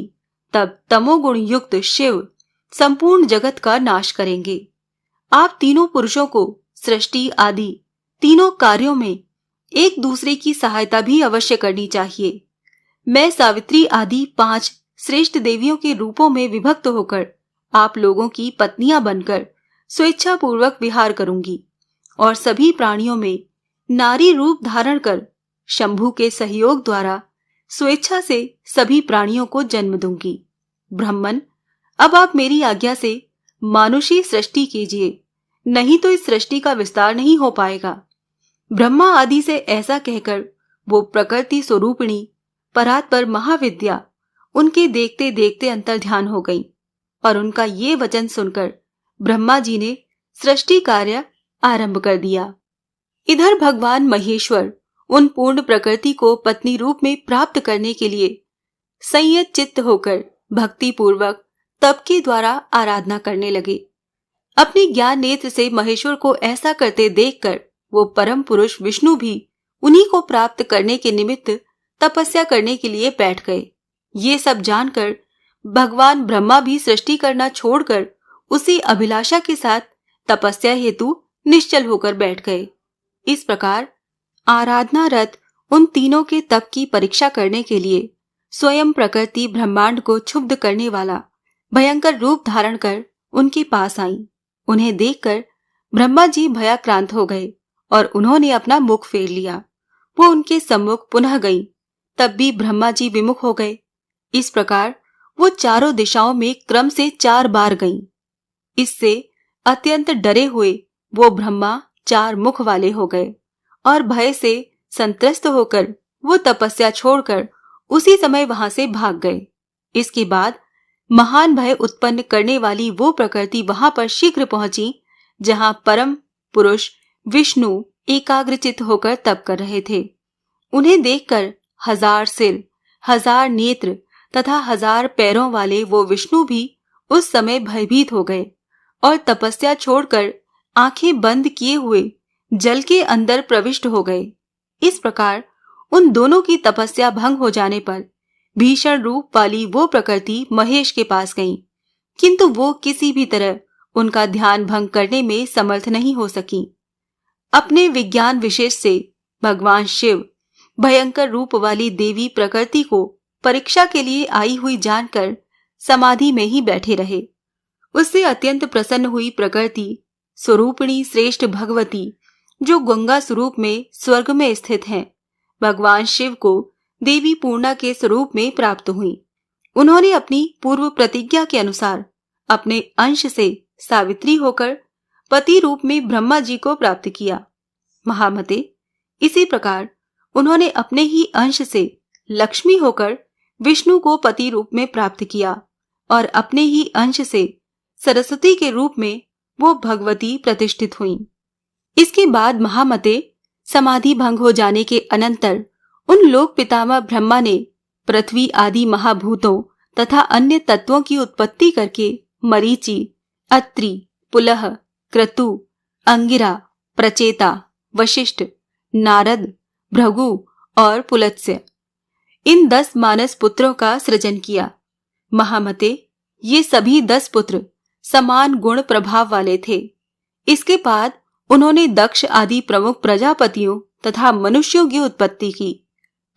तब तमोगुण युक्त शिव संपूर्ण जगत का नाश करेंगे। आप तीनों पुरुषों को सृष्टि आदि तीनों कार्यों में एक दूसरे की सहायता भी अवश्य करनी चाहिए। मैं सावित्री आदि 5 श्रेष्ठ देवियों के रूपों में विभक्त होकर आप लोगों की पत्नियां बनकर स्वेच्छा पूर्वक विहार करूंगी और सभी प्राणियों में नारी रूप धारण कर शंभु के सहयोग द्वारा स्वेच्छा से सभी प्राणियों को जन्म दूंगी। ब्राह्मण, अब आप मेरी आज्ञा से मानुषी सृष्टि कीजिए, नहीं तो इस सृष्टि का विस्तार नहीं हो पाएगा। ब्रह्मा आदि से ऐसा कहकर वो प्रकृति स्वरूपिणी परात्पर महाविद्या उनके देखते देखते अंतर ध्यान हो गई और उनका ये वचन सुनकर ब्रह्मा जी ने सृष्टि कार्य आरंभ कर दिया। इधर भगवान महेश्वर उन पूर्ण प्रकृति को पत्नी रूप में प्राप्त करने के लिए संयत चित्त होकर भक्ति पूर्वक तप के द्वारा आराधना करने लगे। अपने ज्ञान नेत्र से महेश्वर को ऐसा करते देखकर वो परम पुरुष विष्णु भी उन्हीं को प्राप्त करने के निमित्त तपस्या करने के लिए बैठ गए। ये सब जानकर भगवान ब्रह्मा भी सृष्टि करना छोड़कर उसी अभिलाषा के साथ तपस्या हेतु निश्चल होकर बैठ गए। इस प्रकार आराधना रत उन तीनों के तप की परीक्षा करने के लिए स्वयं प्रकृति ब्रह्मांड को क्षुब्ध करने वाला भयंकर रूप धारण कर उनके पास आई। उन्हें देखकर ब्रह्मा जी भयाक्रांत हो गए और उन्होंने अपना मुख फेर लिया। वो उनके सम्मुख पुनः गई, तब भी ब्रह्मा जी विमुख हो गए। इस प्रकार वो चारों दिशाओं में क्रम से 4 बार गईं। इससे अत्यंत डरे हुए वो ब्रह्मा 4 मुख वाले हो गए और भय से संत्रस्त होकर वो तपस्या छोड़कर उसी समय वहां से भाग गए। इसके बाद महान भय उत्पन्न करने वाली वो प्रकृति वहां पर शीघ्र पहुंची जहां परम पुरुष विष्णु एकाग्रचित होकर तप कर रहे थे। उन्हें देखकर 1000 सिर, 1000 नेत्र तथा 1000 पैरों वाले वो विष्णु भी उस समय भयभीत हो गए और तपस्या छोड़कर आंखें बंद किए हुए जल के अंदर प्रविष्ट हो गए। इस प्रकार उन दोनों की तपस्या भंग हो जाने पर भीषण रूप वाली वो प्रकृति महेश के पास गई, किंतु वो किसी भी तरह उनका ध्यान भंग करने में समर्थ नहीं हो सकी। अपने विज्ञान विशेष से भगवान शिव भयंकर रूप वाली देवी प्रकृति को परीक्षा के लिए आई हुई जानकर समाधि में ही बैठे रहे। उससे अत्यंत प्रसन्न हुई प्रकृति स्वरूपिणी श्रेष्ठ भगवती, जो गंगा स्वरूप में स्वर्ग में स्थित हैं, भगवान शिव को देवी पूर्णा के स्वरूप में प्राप्त हुई। उन्होंने अपनी पूर्व प्रतिज्ञा के अनुसार अपने अंश से सावित्री होकर पति रूप में ब्रह्मा जी को प्राप्त किया। महामते, इसी प्रकार उन्होंने अपने ही अंश से लक्ष्मी होकर विष्णु को पति रूप में प्राप्त किया और अपने ही अंश से सरस्वती के रूप में वो भगवती प्रतिष्ठित हुई। इसके बाद महामते, समाधि भंग हो जाने के अनंतर उन लोक पितामह ब्रह्मा ने पृथ्वी आदि महाभूतों तथा अन्य तत्वों की उत्पत्ति करके मरीचि, अत्रि, पुलह, क्रतु, अंगिरा, प्रचेता, वशिष्ठ, नारद, भृगु और पुलत्स्य, इन 10 मानस पुत्रों का सृजन किया। महामते, ये सभी 10 पुत्र समान गुण प्रभाव वाले थे। इसके बाद उन्होंने दक्ष आदि प्रमुख प्रजापतियों तथा मनुष्यों की उत्पत्ति की।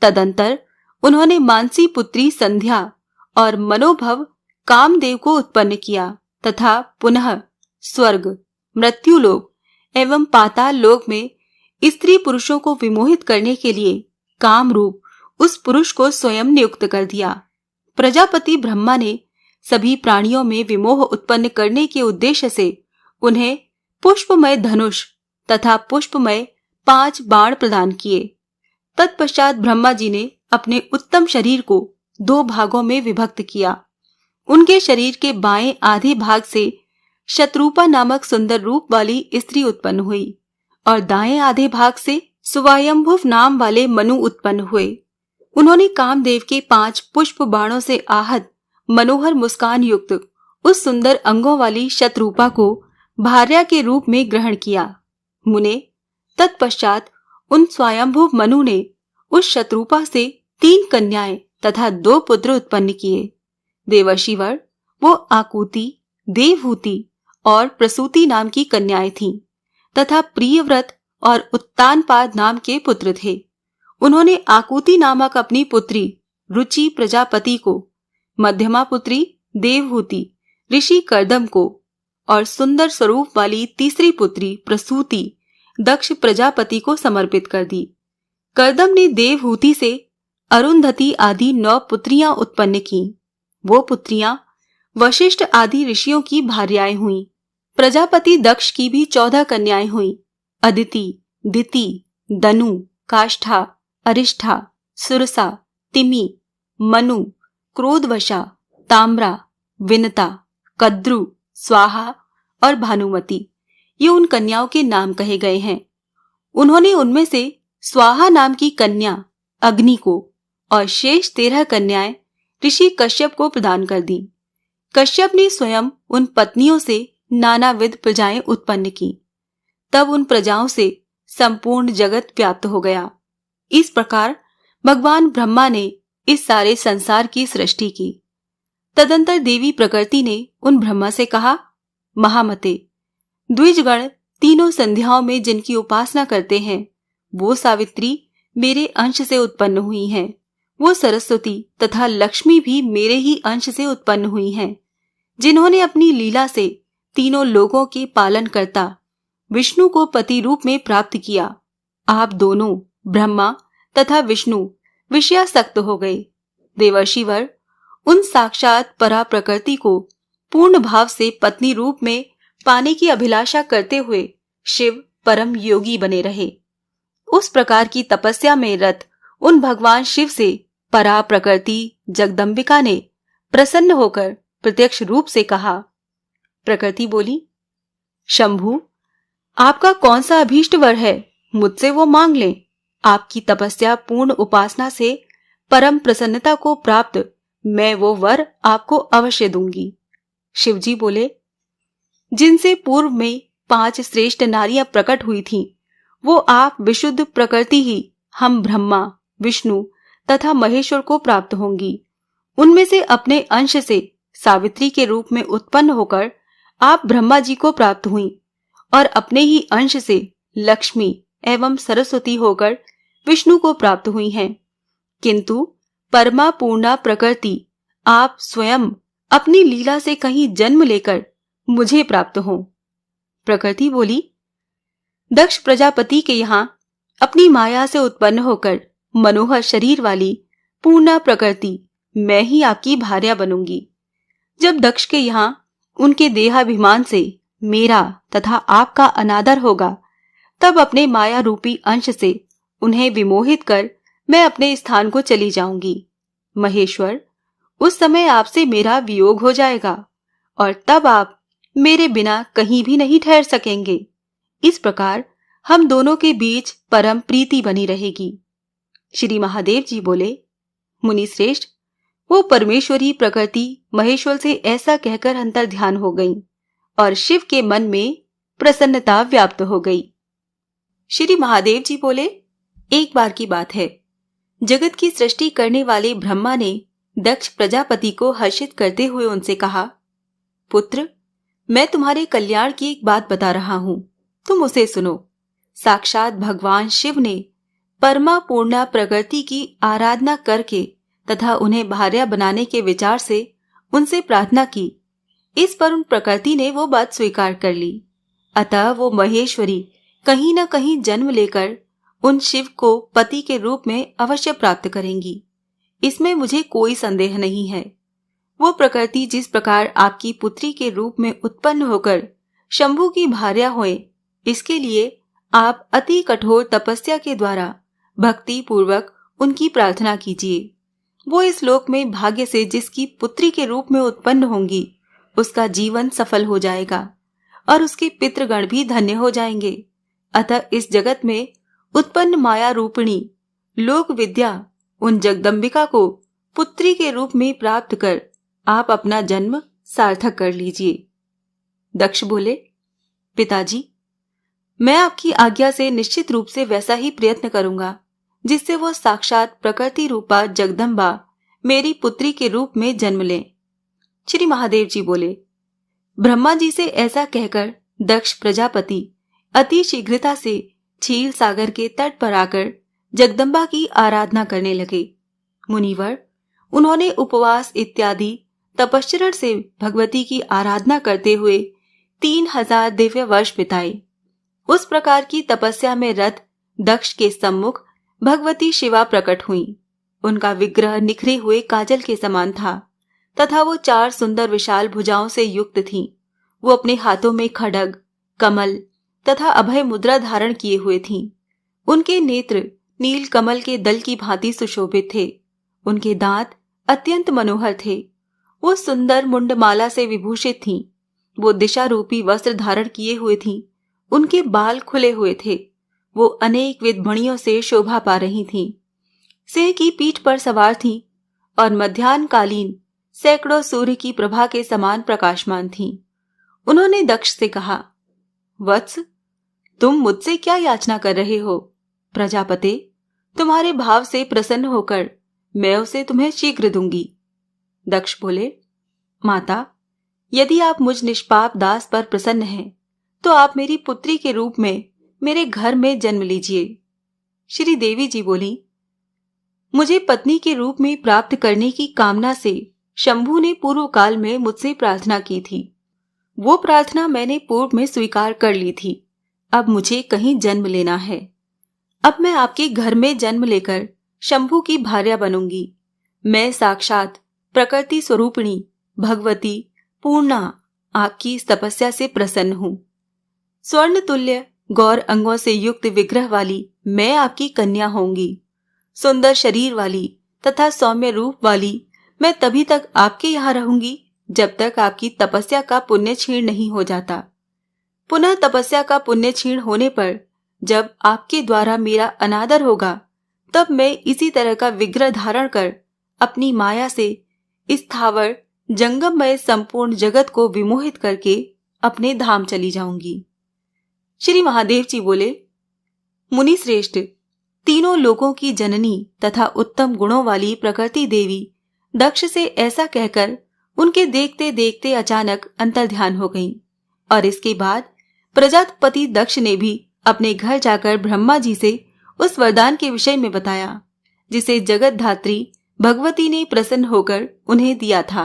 तदंतर उन्होंने मानसी पुत्री संध्या और मनोभव कामदेव को उत्पन्न किया तथा पुनः स्वर्ग, मृत्युलोक एवं पाताल लोक में स्त्री पुरुषों को विमोहित करने के लिए काम रूप उस पुरुष को स्वयं नियुक्त कर दिया। प्रजापति ब्रह्मा ने सभी प्राणियों में विमोह उत्पन्न करने के उद्देश्य से उन्हें पुष्पमय धनुष तथा पुष्पमय 5 बाण प्रदान किए। तत्पश्चात ब्रह्मा जी ने अपने उत्तम शरीर को 2 भागों में विभक्त किया। उनके शरीर के बाएं आधे भाग से शत्रुपा नामक सुंदर रूप वाली स्त्री उत्पन्न हुई और दाएं आधे भाग से सुवायंभुव नाम वाले मनु उत्पन्न हुए। उन्होंने कामदेव के 5 पुष्प बाणों से आहत मनोहर मुस्कान युक्त उस सुंदर अंगों वाली शत्रुपा को भार्या के रूप में ग्रहण किया। मुने, तत्पश्चात उन स्वयंभुव मनु ने उस शत्रुपा से 3 कन्याएं तथा 2 पुत्र उत्पन्न किए। देवर्षिवर वो आकुति, देवहूति और प्रसूति नाम की कन्याएं थीं तथा प्रियव्रत और उत्तानपाद नाम के पुत्र थे। उन्होंने आकुति नामक अपनी पुत्री रुचि प्रजापति को, मध्यमा पुत्री देवहूति ऋषि कर्दम को और सुंदर स्वरूप वाली तीसरी पुत्री प्रसूति दक्ष प्रजापति को समर्पित कर दी। कर्दम ने देवहूति से अरुंधति आदि 9 पुत्रियां उत्पन्न की। वो पुत्रियां वशिष्ठ आदि ऋषियों की भार्याएं हुईं। प्रजापति दक्ष की भी 14 कन्याएं हुईं। अदिति, दिति, दनु, काष्ठा, अरिष्ठा, सुरसा, तिमि, मनु, क्रोधवशा, ताम्रा, विनता, कद्रु, स्वाहा और भानुमति, ये उन कन्याओं के नाम कहे गए हैं। उन्होंने उनमें से स्वाहा नाम की कन्या अग्नि को और शेष 13 कन्याएं ऋषि कश्यप को प्रदान कर दी। कश्यप ने स्वयं उन पत्नियों से नानाविध प्रजाएं उत्पन्न की। तब उन प्रजाओं से संपूर्ण जगत व्याप्त हो गया। इस प्रकार भगवान ब्रह्मा ने इस सारे संसार की सृष्टि की। तदंतर देवी प्रकृति ने उन ब्रह्मा से कहा, महामते, द्विजगण तीनों संध्याओं में जिनकी उपासना करते हैं वो सावित्री मेरे अंश से उत्पन्न हुई हैं। वो सरस्वती तथा लक्ष्मी भी मेरे ही अंश से उत्पन्न हुई हैं, जिन्होंने अपनी लीला से तीनों लोगों के पालन करता विष्णु को पति रूप में प्राप्त किया। आप दोनों ब्रह्मा तथा विष्णु विषयासक्त हो गए। देवर्षिवर, उन साक्षात परा प्रकृति को पूर्ण भाव से पत्नी रूप में पाने की अभिलाषा करते हुए शिव परम योगी बने रहे। उस प्रकार की तपस्या में रत उन भगवान शिव से परा प्रकृति जगदम्बिका ने प्रसन्न होकर प्रत्यक्ष रूप से कहा। प्रकृति बोली, शंभु, आपका कौन सा अभीष्ट वर है, मुझसे वो मांग लें। आपकी तपस्या पूर्ण उपासना से परम प्रसन्नता को प्राप्त मैं वो वर आपको अवश्य दूंगी। शिवजी बोले, जिनसे पूर्व में 5 श्रेष्ठ नारियां प्रकट हुई थीं, वो आप विशुद्ध प्रकृति ही हम ब्रह्मा, विष्णु तथा महेश्वर को प्राप्त होंगी। उनमें से अपने अंश से सावित्री के रूप में उत्पन्न होकर आप ब्रह्मा जी को प्राप्त हुई और अपने ही अंश से लक्ष्मी एवं सरस्वती होकर विष्णु को प्राप्त हुई हैं। किंतु परमा पूर्णा प्रकृति आप स्वयं अपनी लीला से कहीं जन्म लेकर मुझे प्राप्त हो। प्रकृति बोली, दक्ष प्रजापति के यहाँ अपनी माया से उत्पन्न होकर मनोहर शरीर वाली पूर्णा प्रकृति मैं ही आपकी भार्या बनूंगी। जब दक्ष के यहाँ उनके देहाभिमान से मेरा तथा आपका अनादर होगा, तब अपने माया रूपी अंश से उन्हें विमोहित कर मैं अपने स्थान को चली जाऊंगी। महेश्वर, उस समय आपसे मेरा वियोग हो जाएगा और तब आप मेरे बिना कहीं भी नहीं ठहर सकेंगे। इस प्रकार हम दोनों के बीच परम प्रीति बनी रहेगी। श्री महादेव जी बोले, मुनि श्रेष्ठ, वो परमेश्वरी प्रकृति महेश्वर से ऐसा कहकर अंतर ध्यान हो गई और शिव के मन में प्रसन्नता व्याप्त हो गई। श्री महादेव जी बोले, एक बार की बात है, जगत की सृष्टि करने वाले ब्रह्मा ने दक्ष प्रजापति को हर्षित करते हुए उनसे कहा, पुत्र, मैं तुम्हारे कल्याण की एक बात बता रहा हूं, तुम उसे सुनो। साक्षात भगवान शिव ने परमा पूर्णा प्रकृति की आराधना करके तथा उन्हें भार्या बनाने के विचार से उनसे प्रार्थना की। इस पर उन प्रकृति ने वो बात स्वीकार कर ली। अतः वो महेश्वरी कहीं न कहीं जन्म लेकर उन शिव को पति के रूप में अवश्य प्राप्त करेंगी, इसमें मुझे कोई संदेह नहीं है। वो प्रकृति जिस प्रकार आपकी पुत्री के रूप में उत्पन्न होकर शंभु की भार्या होए, इसके लिए आप अति कठोर तपस्या के द्वारा भक्ति पूर्वक उनकी प्रार्थना कीजिए। वो इस लोक में भाग्य से जिसकी पुत्री के रूप में उत्पन्न होंगी, उसका जीवन सफल हो जाएगा और उसके पितृगण भी धन्य हो जाएंगे। अतः इस जगत में उत्पन्न माया रूपिणी लोक विद्या उन जगदम्बिका को पुत्री के रूप में प्राप्त कर आप अपना जन्म सार्थक कर लीजिए। दक्ष बोले, पिताजी, मैं आपकी आज्ञा से निश्चित रूप से वैसा ही प्रयत्न करूंगा जिससे वो साक्षात प्रकृति रूपा जगदम्बा मेरी पुत्री के रूप में जन्म लें। श्री महादेव जी बोले, ब्रह्मा जी से ऐसा कहकर दक्ष प्रजापति अति शीघ्रता से क्षीर सागर के तट पर आकर जगदम्बा की आराधना करने लगे। मुनिवर, उन्होंने उपवास इत्यादि तपश्चरण से भगवती की आराधना करते हुए 3000 दिव्य वर्ष बिताए। उस प्रकार की तपस्या में रत दक्ष के सम्मुख भगवती शिवा प्रकट हुई। उनका विग्रह निखरे हुए काजल के समान था तथा वो 4 सुंदर विशाल भुजाओं से युक्त थीं। वो अपने हाथों में खड्ग, कमल तथा अभय मुद्रा धारण किए हुए थीं। उनके नेत्र नील कमल के दल की भांति सुशोभित थे। उनके दांत अत्यंत मनोहर थे। वो सुंदर मुंडमाला से विभूषित थीं। वो दिशा रूपी वस्त्र धारण किए हुए थीं। उनके बाल खुले हुए थे। वो अनेक विध मणियों से शोभा पा रही थीं। सिंह की पीठ पर सवार थीं और मध्याह्नकालीन सैकड़ों सूर्य की प्रभा के समान प्रकाशमान थीं। उन्होंने दक्ष से कहा, वत्स, तुम मुझसे क्या याचना कर रहे हो? प्रजापते, तुम्हारे भाव से प्रसन्न होकर मैं उसे तुम्हें शीघ्र दूंगी। दक्ष बोले, माता, यदि आप मुझ निष्पाप दास पर प्रसन्न हैं तो आप मेरी पुत्री के रूप में मेरे घर में जन्म लीजिए। श्री देवी जी बोली, मुझे पत्नी के रूप में प्राप्त करने की कामना से शंभु ने पूर्व काल में मुझसे प्रार्थना की थी। वो प्रार्थना मैंने पूर्व में स्वीकार कर ली थी। अब मुझे कहीं जन्म लेना है। अब मैं आपके घर में जन्म लेकर शंभु की भार्या बनूंगी। मैं साक्षात प्रकृति स्वरूपिणी भगवती पूर्णा आपकी इस तपस्या से प्रसन्न हूं। स्वर्ण तुल्य गौर अंगों से युक्त विग्रह वाली मैं आपकी कन्या होंगी। सुंदर शरीर वाली तथा सौम्य रूप वाली मैं तभी तक आपके यहाँ रहूंगी जब तक आपकी तपस्या का पुण्य क्षीण नहीं हो जाता। पुनः तपस्या का पुण्य क्षीण होने पर जब आपके द्वारा मेरा अनादर होगा, तब मैं इसी तरह का विग्रह धारण कर अपनी माया से इस स्थावर जंगममय संपूर्ण जगत को विमोहित करके अपने धाम चली जाऊंगी। श्री महादेव जी बोले, मुनि श्रेष्ठ, तीनों लोकों की जननी तथा उत्तम गुणों वाली प्रकृति देवी दक्ष से ऐसा कहकर उनके देखते देखते अचानक अंतर्ध्यान हो गईं और इसके बाद प्रजापति दक्ष ने भी अपने घर जाकर ब्रह्मा जी से उस वरदान के विषय में बताया जिसे जगत धात्री भगवती ने प्रसन्न होकर उन्हें दिया था।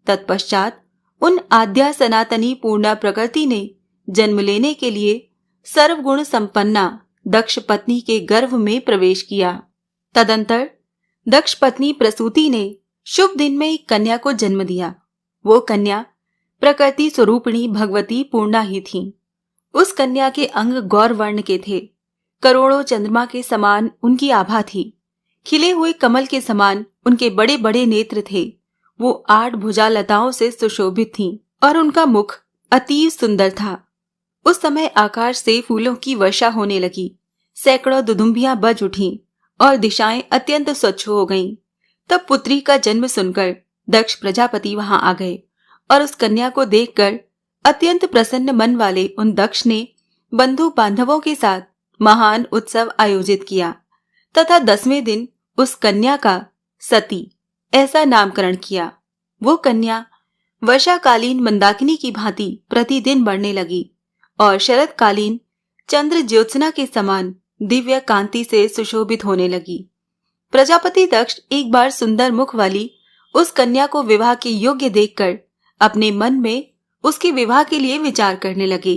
तत्पश्चात उन आद्या सनातनी पूर्णा प्रकृति ने जन्म लेने के लिए सर्वगुण संपन्ना दक्ष पत्नी के गर्भ में प्रवेश किया। तदंतर दक्ष पत्नी प्रसूति ने शुभ दिन में एक कन्या को जन्म दिया। वो कन्या प्रकृति स्वरूपिणी भगवती पूर्णा ही थी। उस कन्या के अंग गौर वर्ण के थे। करोड़ों चंद्रमा के समान उनकी आभा थी। खिले हुए कमल के समान उनके बड़े बड़े नेत्र थे। वो 8 भुजा लताओं से सुशोभित थीं और उनका मुख अति सुंदर था। उस समय आकाश से फूलों की वर्षा होने लगी। सैकड़ों दुदुम्बियां बज उठीं और दिशाएं अत्यंत स्वच्छ हो गईं। तब पुत्री का जन्म सुनकर दक्ष प्रजापति वहां आ गए और उस कन्या को देखकर अत्यंत प्रसन्न मन वाले उन दक्ष ने बंधु बांधवों के साथ महान उत्सव आयोजित किया तथा 10वें दिन उस कन्या का सती ऐसा नामकरण किया। वो कन्या वर्षाकालीन मंदाकिनी की भांति प्रतिदिन बढ़ने लगी और शरतकालीन चंद्र ज्योत्सना के समान दिव्य कांति से सुशोभित होने लगी। प्रजापति दक्ष एक बार सुंदर मुख वाली उस कन्या को विवाह के योग्य देखकर अपने मन में उसके विवाह के लिए विचार करने लगे।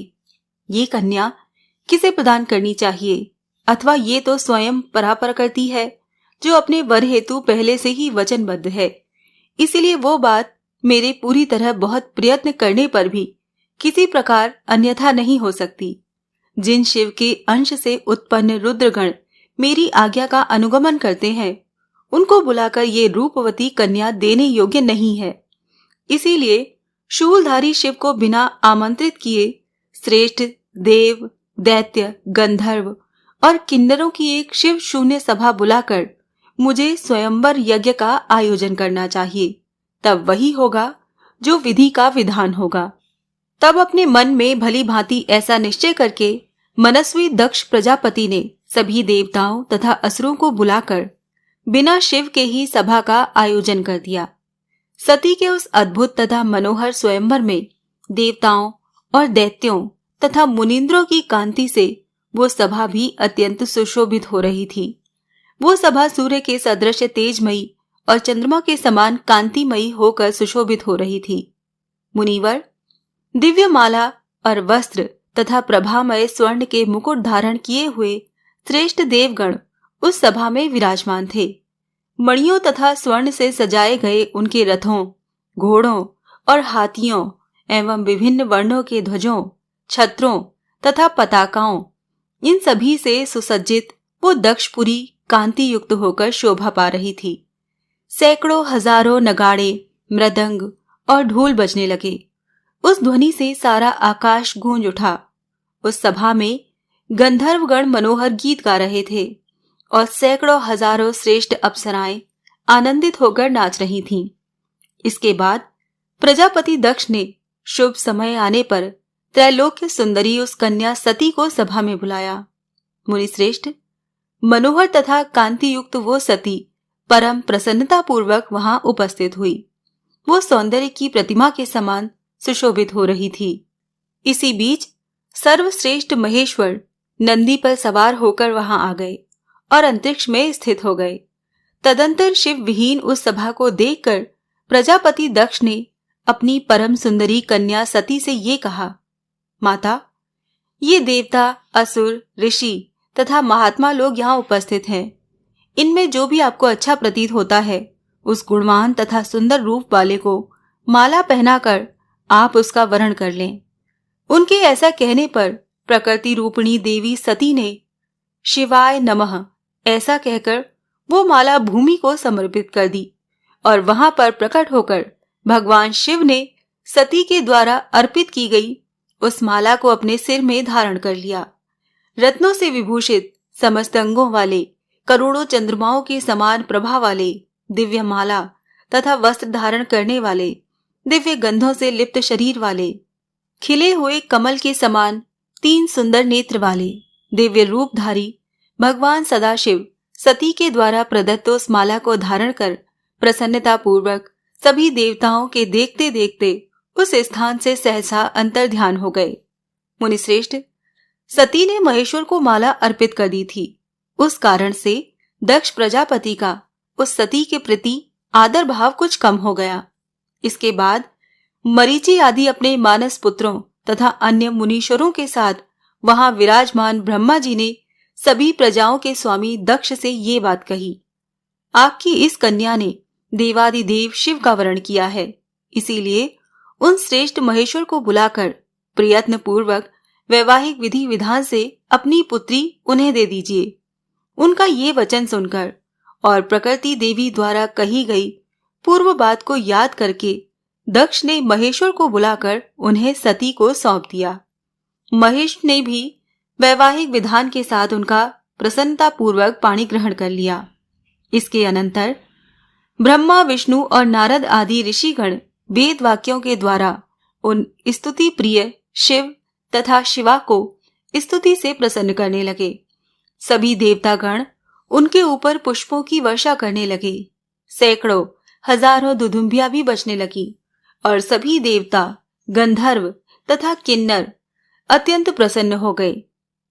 ये कन्या किसे प्रदान करनी चाहिए, अथवा ये तो स्वयं परापर करती है जो अपने वर हेतु पहले से ही वचनबद्ध है। इसीलिए वो बात मेरे पूरी तरह बहुत प्रयत्न करने पर भी किसी प्रकार अन्यथा नहीं हो सकती। जिन शिव के अंश से उत्पन्न रुद्रगण मेरी आज्ञा का अनुगमन करते हैं, उनको बुलाकर ये रूपवती कन्या देने योग्य नहीं है। इसीलिए शूलधारी शिव को बिना आमंत्रित किए श्रेष्ठ देव, दैत्य, गंधर्व और किन्नरों की एक शिव शून्य सभा बुलाकर मुझे स्वयंवर यज्ञ का आयोजन करना चाहिए। तब वही होगा जो विधि का विधान होगा। तब अपने मन में भली भांति ऐसा निश्चय करके मनस्वी दक्ष प्रजापति ने सभी देवताओं तथा असुरों को बुलाकर बिना शिव के ही सभा का आयोजन कर दिया। सती के उस अद्भुत तथा मनोहर स्वयंवर में देवताओं और दैत्यों तथा मुनींद्रों की कांति से वो सभा भी अत्यंत सुशोभित हो रही थी। वो सभा सूर्य के सदृश तेजमयी और चंद्रमा के समान कांतिमयी होकर सुशोभित हो रही थी। मुनिवर दिव्य माला और वस्त्र तथा प्रभामय स्वर्ण के मुकुट धारण किए हुए श्रेष्ठ देवगण उस सभा में विराजमान थे। मणियों तथा स्वर्ण से सजाए गए उनके रथों, घोड़ों और हाथियों एवं विभिन्न वर्णों के ध्वजों, छत्रों तथा पताकाओं, इन सभी से सुसज्जित वो दक्षपुरी कांति युक्त होकर शोभा पा रही थी। सैकड़ों हजारों नगाड़े, मृदंग और ढोल बजने लगे। उस ध्वनि से सारा आकाश गूंज उठा। उस सभा में गंधर्वगण मनोहर गीत गा रहे थे और सैकड़ों हजारों श्रेष्ठ अप्सराएं आनंदित होकर नाच रही थीं। इसके बाद प्रजापति दक्ष ने शुभ समय आने पर त्रैलोक्य सुंदरी उस कन्या सती को सभा में बुलाया। मुनिश्रेष्ठ, मनोहर तथा कांति युक्त वो सती परम प्रसन्नता पूर्वक वहां उपस्थित हुई। वो सौंदर्य की प्रतिमा के समान सुशोभित हो रही थी। इसी बीच सर्वश्रेष्ठ महेश्वर नंदी पर सवार होकर वहां आ गए और अंतरिक्ष में स्थित हो गए। तदंतर शिव विहीन उस सभा को देखकर प्रजापति दक्ष ने अपनी परम सुंदरी कन्या सती से ये कहा, माता, ये देवता, असुर, ऋषि तथा महात्मा लोग यहाँ उपस्थित हैं। इनमें जो भी आपको अच्छा प्रतीत होता है, उस गुणवान तथा सुंदर रूप वाले को माला पहनाकर आप उसका वरण कर लें। उनके ऐसा कहने पर प्रकृति रूपिणी देवी सती ने शिवाय नमः ऐसा कहकर वो माला भूमि को समर्पित कर दी और वहां पर प्रकट होकर भगवान शिव ने सती के द्वारा अर्पित की गई उस माला को अपने सिर में धारण कर लिया। रत्नों से विभूषित समस्त अंगों वाले, करोड़ों चंद्रमाओं के समान प्रभा वाले दिव्य माला तथा वस्त्र धारण करने वाले, दिव्य गंधों से लिप्त शरीर वाले, खिले हुए कमल के समान 3 सुंदर नेत्र वाले, दिव्य रूपधारी भगवान सदाशिव सती के द्वारा प्रदत्त उस माला को धारण कर प्रसन्नता पूर्वक सभी देवताओं के देखते देखते उस स्थान से सहसा अंतर ध्यान हो गए। मुनिश्रेष्ठ, सती ने महेश्वर को माला अर्पित कर दी थी। उस कारण से दक्ष प्रजापति का उस सती के प्रति आदर भाव कुछ कम हो गया। इसके बाद मरीचि आदि अपने मानस पुत्रों तथा अन्य मुनीश्वरों के साथ वहां विराजमान ब्रह्मा जी ने सभी प्रजाओं के स्वामी दक्ष से ये बात कही, आपकी इस कन्या ने देवादिदेव शिव का वरण किया है, इसीलिए उन श्रेष्ठ महेश्वर को बुलाकर प्रयत्न पूर्वक वैवाहिक विधि विधान से अपनी पुत्री उन्हें दे दीजिए। उनका ये वचन सुनकर और प्रकृति देवी द्वारा कही गई पूर्व बात को याद करके दक्ष ने महेश्वर को बुलाकर उन्हें सती को सौंप दिया। महेश ने भी वैवाहिक विधान के साथ उनका प्रसन्नता पूर्वक पाणी ग्रहण कर लिया। इसके अनंतर ब्रह्मा, विष्णु और नारद आदि ऋषिगण वेद वाक्यों के द्वारा उन स्तुति प्रिय शिव तथा शिवा को स्तुति से प्रसन्न करने लगे। सभी देवतागण उनके ऊपर पुष्पों की वर्षा करने लगे। सैकड़ों हजारों दुदुम्बियां भी बजने लगी और सभी देवता, गंधर्व तथा किन्नर अत्यंत प्रसन्न हो गए।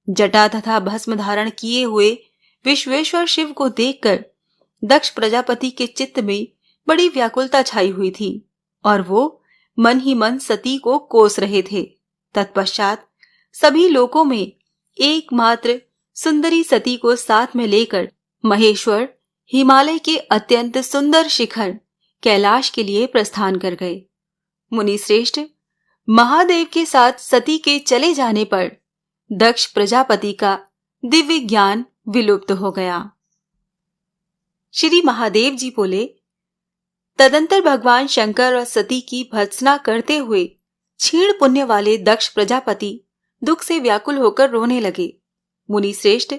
जटा तथा भस्म धारण किए हुए विश्वेश्वर शिव को देखकर दक्ष प्रजापति के चित्त में बड़ी व्याकुलता छाई हुई थी और वो मन ही मन सती को कोस रहे थे। तत्पश्चात सभी लोकों में एकमात्र सुंदरी सती को साथ में लेकर महेश्वर हिमालय के अत्यंत सुंदर शिखर कैलाश के लिए प्रस्थान कर गए। मुनि श्रेष्ठ, महादेव के साथ सती के चले जाने पर दक्ष प्रजापति का दिव्य ज्ञान विलुप्त हो गया। श्री महादेव जी बोले, तदंतर भगवान शंकर और सती की भर्त्सना करते हुए क्षीण पुण्य वाले दक्ष प्रजापति दुख से व्याकुल होकर रोने लगे। मुनि श्रेष्ठ,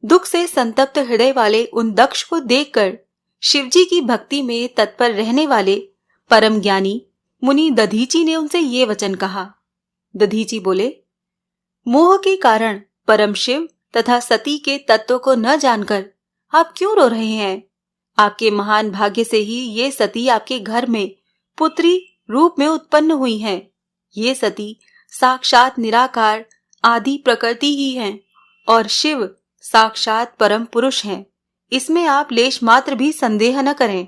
दुख से संतप्त हृदय वाले उन दक्ष को देखकर शिवजी की भक्ति में तत्पर रहने वाले परम ज्ञानी मुनि दधीची ने उनसे ये वचन कहा। दधीची बोले, मोह के कारण परम शिव तथा सती के तत्व को न जानकर आप क्यों रो रहे हैं? आपके महान भाग्य से ही ये सती आपके घर में पुत्री रूप में उत्पन्न हुई हैं। ये सती साक्षात निराकार आदि प्रकृति ही हैं और शिव साक्षात परम पुरुष हैं। इसमें आप लेश मात्र भी संदेह न करें।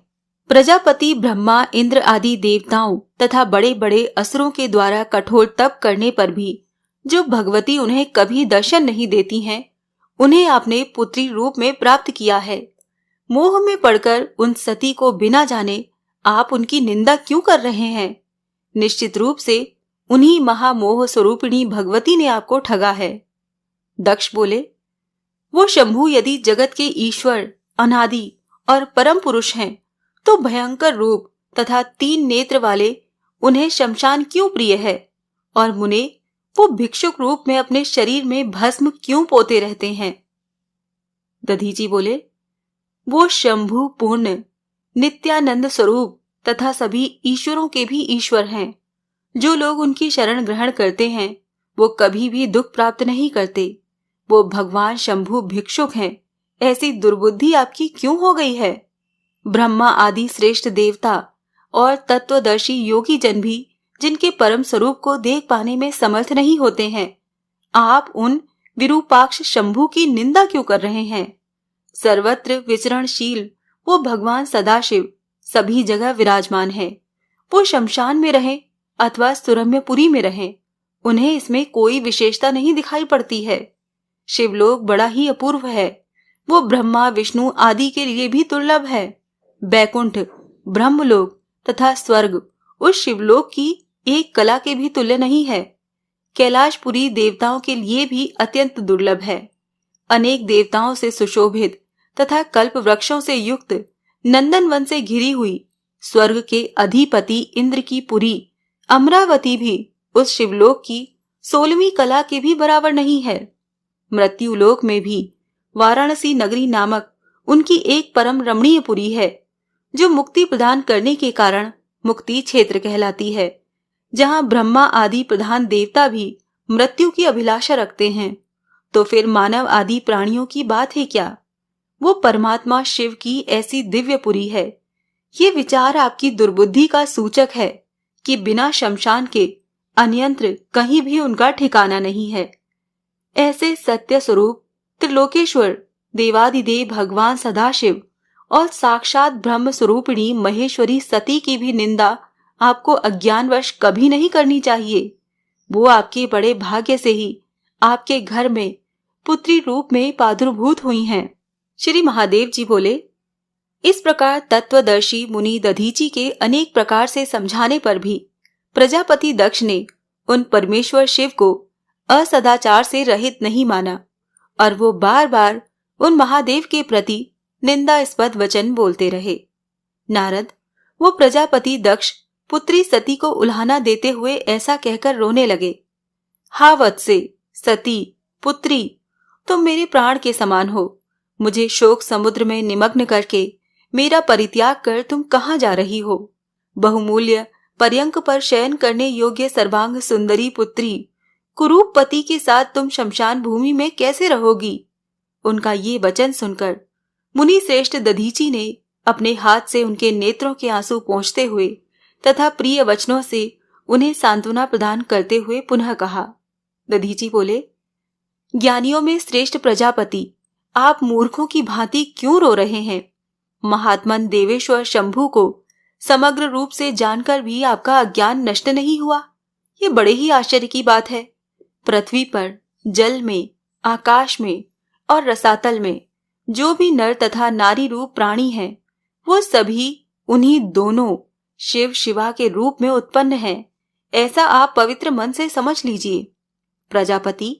प्रजापति ब्रह्मा, इंद्र आदि देवताओं तथा बड़े बड़े असुरों के द्वारा कठोर तप करने पर भी जो भगवती उन्हें कभी दर्शन नहीं देती हैं, उन्हें आपने पुत्री रूप में प्राप्त किया है। मोह में पड़कर उन सती को बिना जाने आप उनकी निंदा क्यों कर रहे हैं? निश्चित रूप से उन्हीं महामोह स्वरूपिणी भगवती ने आपको ठगा है। दक्ष बोले, वो शंभु यदि जगत के ईश्वर, अनादि और परम पुरुष हैं, तो भयंकर रूप तथा 3 नेत्र वाले उन्हें शमशान क्यों प्रिय है? और मुने, वो भिक्षुक रूप में अपने शरीर में भस्म क्यों पोते रहते हैं? दधीची बोले, वो शंभु पूर्ण नित्यानंद स्वरूप तथा सभी ईश्वरों के भी ईश्वर हैं। जो लोग उनकी शरण ग्रहण करते हैं वो कभी भी दुख प्राप्त नहीं करते। वो भगवान शंभु भिक्षुक हैं। ऐसी दुर्बुद्धि आपकी क्यों हो गई है? ब्रह्मा आदि श्रेष्ठ देवता और तत्वदर्शी योगी जन भी जिनके परम स्वरूप को देख पाने में समर्थ नहीं होते हैं, आप उन विरूपाक्ष शंभु की निंदा क्यों कर रहे हैं? सर्वत्र विचरणशील वो भगवान सदाशिव सभी जगह विराजमान है। वो शमशान में रहें अथवा सुरम्यपुरी में रहें, उन्हें इसमें कोई विशेषता नहीं दिखाई पड़ती है। शिवलोक बड़ा ही अपूर्व है। वो ब्रह्मा, विष्णु आदि के लिए भी दुर्लभ है। बैकुंठ, ब्रह्मलोक तथा स्वर्ग उस शिवलोक की एक कला के भी तुल्य नहीं है। कैलाशपुरी देवताओं के लिए भी अत्यंत दुर्लभ है। अनेक देवताओं से सुशोभित तथा कल्प वृक्षों से युक्त नंदन वन से घिरी हुई स्वर्ग के अधिपति इंद्र की पुरी अमरावती भी उस शिवलोक की 16वीं कला के भी बराबर नहीं है। मृत्युलोक में भी वाराणसी नगरी नामक उनकी एक परम रमणीय पुरी है, जो मुक्ति प्रदान करने के कारण मुक्ति क्षेत्र कहलाती है, जहां ब्रह्मा आदि प्रधान देवता भी मृत्यु की अभिलाषा रखते हैं। तो फिर मानव आदि प्राणियों की बात है क्या? वो परमात्मा शिव की ऐसी दिव्य पुरी है। ये विचार आपकी दुर्बुद्धि का सूचक है कि बिना शमशान के अन्यंत्र कहीं भी उनका ठिकाना नहीं है। ऐसे सत्य स्वरूप त्रिलोकेश्वर देवादिदेव भगवान सदाशिव और साक्षात ब्रह्म स्वरूपिणी महेश्वरी सती की भी निंदा आपको अज्ञानवश कभी नहीं करनी चाहिए। वो आपके बड़े भाग्य से ही आपके घर में पुत्री रूप में प्रादुर्भूत हुई हैं। श्री महादेव जी बोले, इस प्रकार तत्वदर्शी मुनि दधीची के अनेक प्रकार से समझाने पर भी प्रजापति दक्ष ने उन परमेश्वर शिव को असदाचार से रहित नहीं माना और वो बार बार उन महादेव के प्रति निंदास्पद वचन बोलते रहे। नारद, वो प्रजापति दक्ष पुत्री सती को उल्हाना देते हुए ऐसा कहकर रोने लगे, हा वत्से, सती, पुत्री, तुम मेरे प्राण के समान हो। मुझे शोक समुद्र में निमग्न करके मेरा परित्याग कर तुम कहाँ जा रही हो? बहुमूल्य पर्यंक पर शयन करने योग्य सर्वांग सुंदरी पुत्री कुरूप पति के साथ तुम शमशान भूमि में कैसे रहोगी? उनका ये वचन सुनकर मुनि श्रेष्ठ दधीची ने अपने हाथ से उनके नेत्रों के आंसू पोंछते हुए तथा प्रिय वचनों से उन्हें सांत्वना प्रदान करते हुए पुनः कहा। दधीची बोले, ज्ञानियों में श्रेष्ठ प्रजापति, आप मूर्खों की भांति क्यों रो रहे हैं? महात्मन देवेश्वर शंभु को समग्र रूप से जानकर भी आपका अज्ञान नष्ट नहीं हुआ। ये बड़े ही आश्चर्य की बात है। पृथ्वी पर, जल में, आकाश में और रसातल में जो भी नर तथा नारी रूप प्राणी हैं, वो सभी उन्हीं दोनों शिव शिवा के रूप में उत्पन्न हैं। ऐसा आप पवित्र मन से समझ लीजिए। प्रजापति,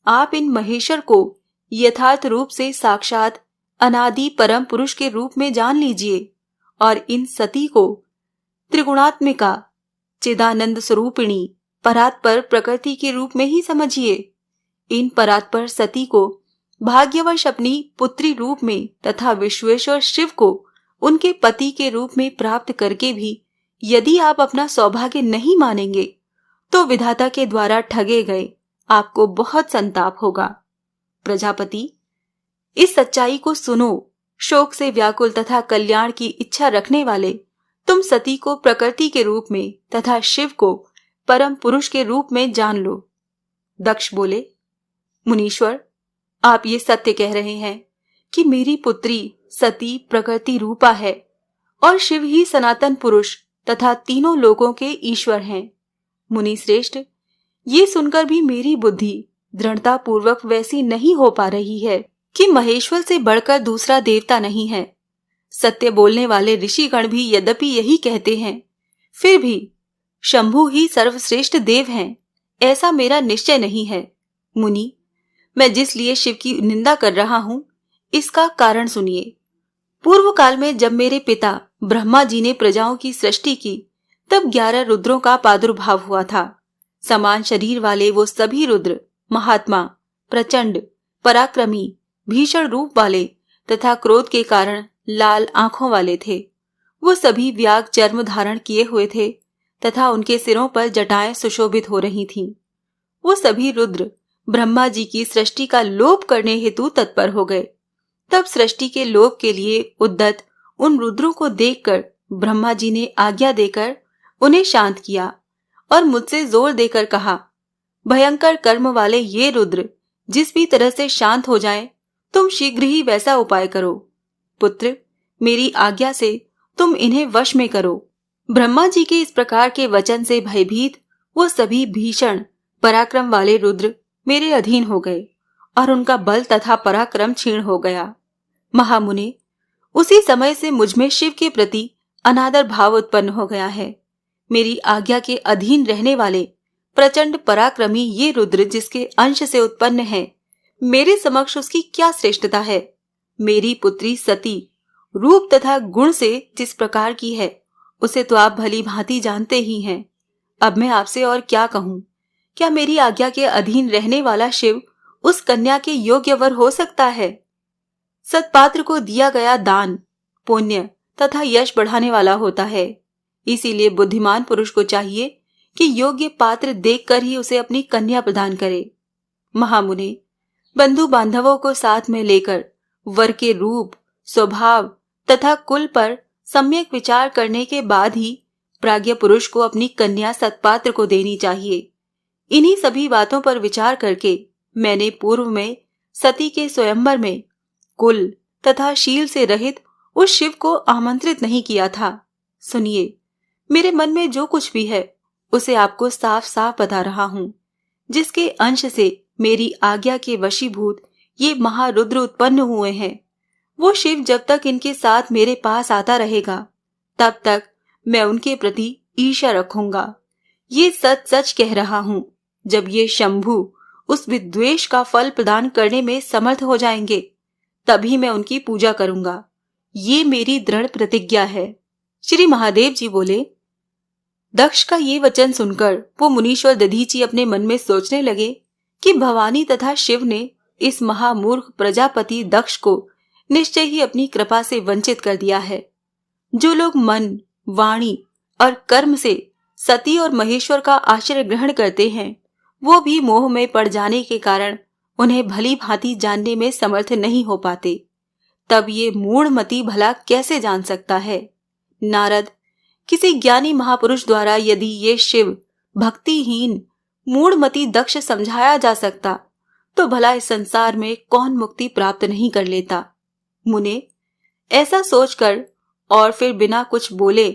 आप इन महेश्वर को यथार्थ रूप से साक्षात अनादि परम पुरुष के रूप में जान लीजिए और इन सती को त्रिगुणात्मिका चिदानंद स्वरूपिणी परात्पर प्रकृति के रूप में ही समझिए। इन परात्पर सती को भाग्यवश अपनी पुत्री रूप में तथा विश्वेश्वर शिव को उनके पति के रूप में प्राप्त करके भी यदि आप अपना सौभाग्य नहीं मानेंगे तो विधाता के द्वारा ठगे गए आपको बहुत संताप होगा। प्रजापति, इस सच्चाई को सुनो। शोक से व्याकुल तथा कल्याण की इच्छा रखने वाले तुम सती को प्रकृति के रूप में तथा शिव को परम पुरुष के रूप में जान लो। दक्ष बोले, मुनीश्वर, आप ये सत्य कह रहे हैं कि मेरी पुत्री सती प्रकृति रूपा है और शिव ही सनातन पुरुष तथा तीनों लोकों के ईश्वर हैं। मुनि श्रेष्ठ, ये सुनकर भी मेरी बुद्धि दृढ़ता पूर्वक वैसी नहीं हो पा रही है कि महेश्वर से बढ़कर दूसरा देवता नहीं है। सत्य बोलने वाले ऋषिगण भी यद्यपि यही कहते हैं, फिर भी शंभु ही सर्वश्रेष्ठ देव हैं, ऐसा मेरा निश्चय नहीं है। मुनि, मैं जिस लिए शिव की निंदा कर रहा हूं, इसका कारण सुनिए। पूर्व काल में जब मेरे पिता ब्रह्मा जी ने प्रजाओं की सृष्टि की, तब 11 रुद्रों का प्रादुर्भाव हुआ था। समान शरीर वाले वो सभी रुद्र महात्मा, प्रचंड, पराक्रमी, भीषण रूप वाले तथा क्रोध के कारण लाल आंखों वाले थे। वो सभी व्याग चर्म धारण किए हुए थे तथा उनके सिरों पर जटाएं सुशोभित हो रही थीं। वो सभी रुद्र ब्रह्मा जी की सृष्टि का लोप करने हेतु तत्पर हो गए। तब सृष्टि के लोप के लिए उद्यत उन रुद्रों को देखकर ब्रह्मा जी ने आज्ञा देकर उन्हें शांत किया और मुझसे जोर देकर कहा, भयंकर कर्म वाले ये रुद्र जिस भी तरह से शांत हो जाएं, तुम शीघ्र ही वैसा उपाय करो। पुत्र, मेरी आज्ञा से तुम इन्हें वश में करो। ब्रह्मा जी के इस प्रकार के वचन से भयभीत वो सभी भीषण पराक्रम वाले रुद्र मेरे अधीन हो गए और उनका बल तथा पराक्रम क्षीण हो गया। महामुने, उसी समय से मुझमें शिव के प्रति अनादर भाव उत्पन्न हो गया है। मेरी आज्ञा के अधीन रहने वाले प्रचंड पराक्रमी ये रुद्र जिसके अंश से उत्पन्न है, मेरे समक्ष उसकी क्या श्रेष्ठता है। मेरी पुत्री सती रूप तथा गुण से जिस प्रकार की है, उसे तो आप भली भांति जानते ही हैं। अब मैं आपसे और क्या कहूं? क्या मेरी आज्ञा के अधीन रहने वाला शिव उस कन्या के योग्य वर हो सकता है? सत्पात्र को दिया गया दान पुण्य तथा यश बढ़ाने वाला होता है। इसीलिए बुद्धिमान पुरुष को चाहिए कि योग्य पात्र देखकर ही उसे अपनी कन्या प्रदान करे। महामुने, बंधु बांधवों को साथ में लेकर वर के रूप, स्वभाव तथा कुल पर सम्यक विचार करने के बाद ही प्राज्ञ पुरुष को अपनी कन्या सत्पात्र को देनी चाहिए। इन्हीं सभी बातों पर विचार करके मैंने पूर्व में सती के स्वयंवर में कुल तथा शील से रहित उस शिव को आमंत्रित नहीं किया था। सुनिए, मेरे मन में जो कुछ भी है उसे आपको साफ साफ बता रहा हूं। जिसके अंश से मेरी आज्ञा के वशीभूत ये महारुद्र उत्पन्न हुए हैं, वो शिव जब तक इनके साथ मेरे पास आता रहेगा, तब तक मैं उनके प्रति ईर्ष्या रखूंगा। ये सच सच कह रहा हूं। जब ये शंभु उस विद्वेष का फल प्रदान करने में समर्थ हो जाएंगे, तभी मैं उनकी पूजा करूंगा। ये मेरी दृढ़ प्रतिज्ञा है। श्री महादेव जी बोले, दक्ष का ये वचन सुनकर वो मुनीश्वर दधीची अपने मन में सोचने लगे कि भवानी तथा शिव ने इस महामूर्ख प्रजापति दक्ष को निश्चय ही अपनी कृपा से वंचित कर दिया है। जो लोग मन, वाणी और कर्म से सती और महेश्वर का आश्रय ग्रहण करते हैं, वो भी मोह में पड़ जाने के कारण उन्हें भली भांति जानने में समर्थ नहीं हो पाते। तब ये मूढ़मती भला कैसे जान सकता है? नारद, किसी ज्ञानी महापुरुष द्वारा यदि ये शिव भक्तिहीन मूढ़मती दक्ष समझाया जा सकता तो भला इस संसार में कौन मुक्ति प्राप्त नहीं कर लेता। मुने, ऐसा सोचकर और फिर बिना कुछ बोले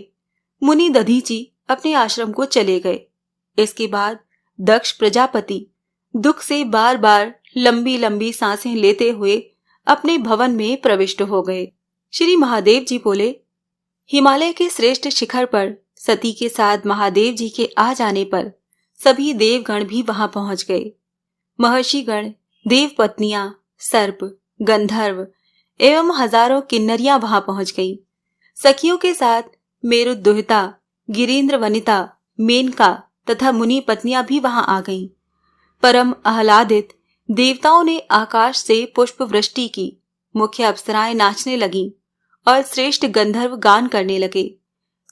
मुनि दधीची अपने आश्रम को चले गए। इसके बाद दक्ष प्रजापति दुख से बार बार लंबी लंबी सांसें लेते हुए अपने भवन में प्रविष्ट हो गए। श्री महादेव जी बोले, हिमालय के श्रेष्ठ शिखर पर सती के साथ महादेव जी के आ जाने पर सभी देवगण भी वहां पहुंच गए। महर्षिगण, देव पत्नियां, सर्प, गंधर्व एवं हजारों किन्नरियां वहां पहुंच गई। सखियों के साथ मेरुदुहिता, गिरीन्द्र वनिता, मेनका तथा मुनि पत्नियां भी वहां आ गईं। परम आह्लादित देवताओं ने आकाश से पुष्प वृष्टि की। मुख्य अप्सराएं नाचने लगीं और श्रेष्ठ गंधर्व गान करने लगे।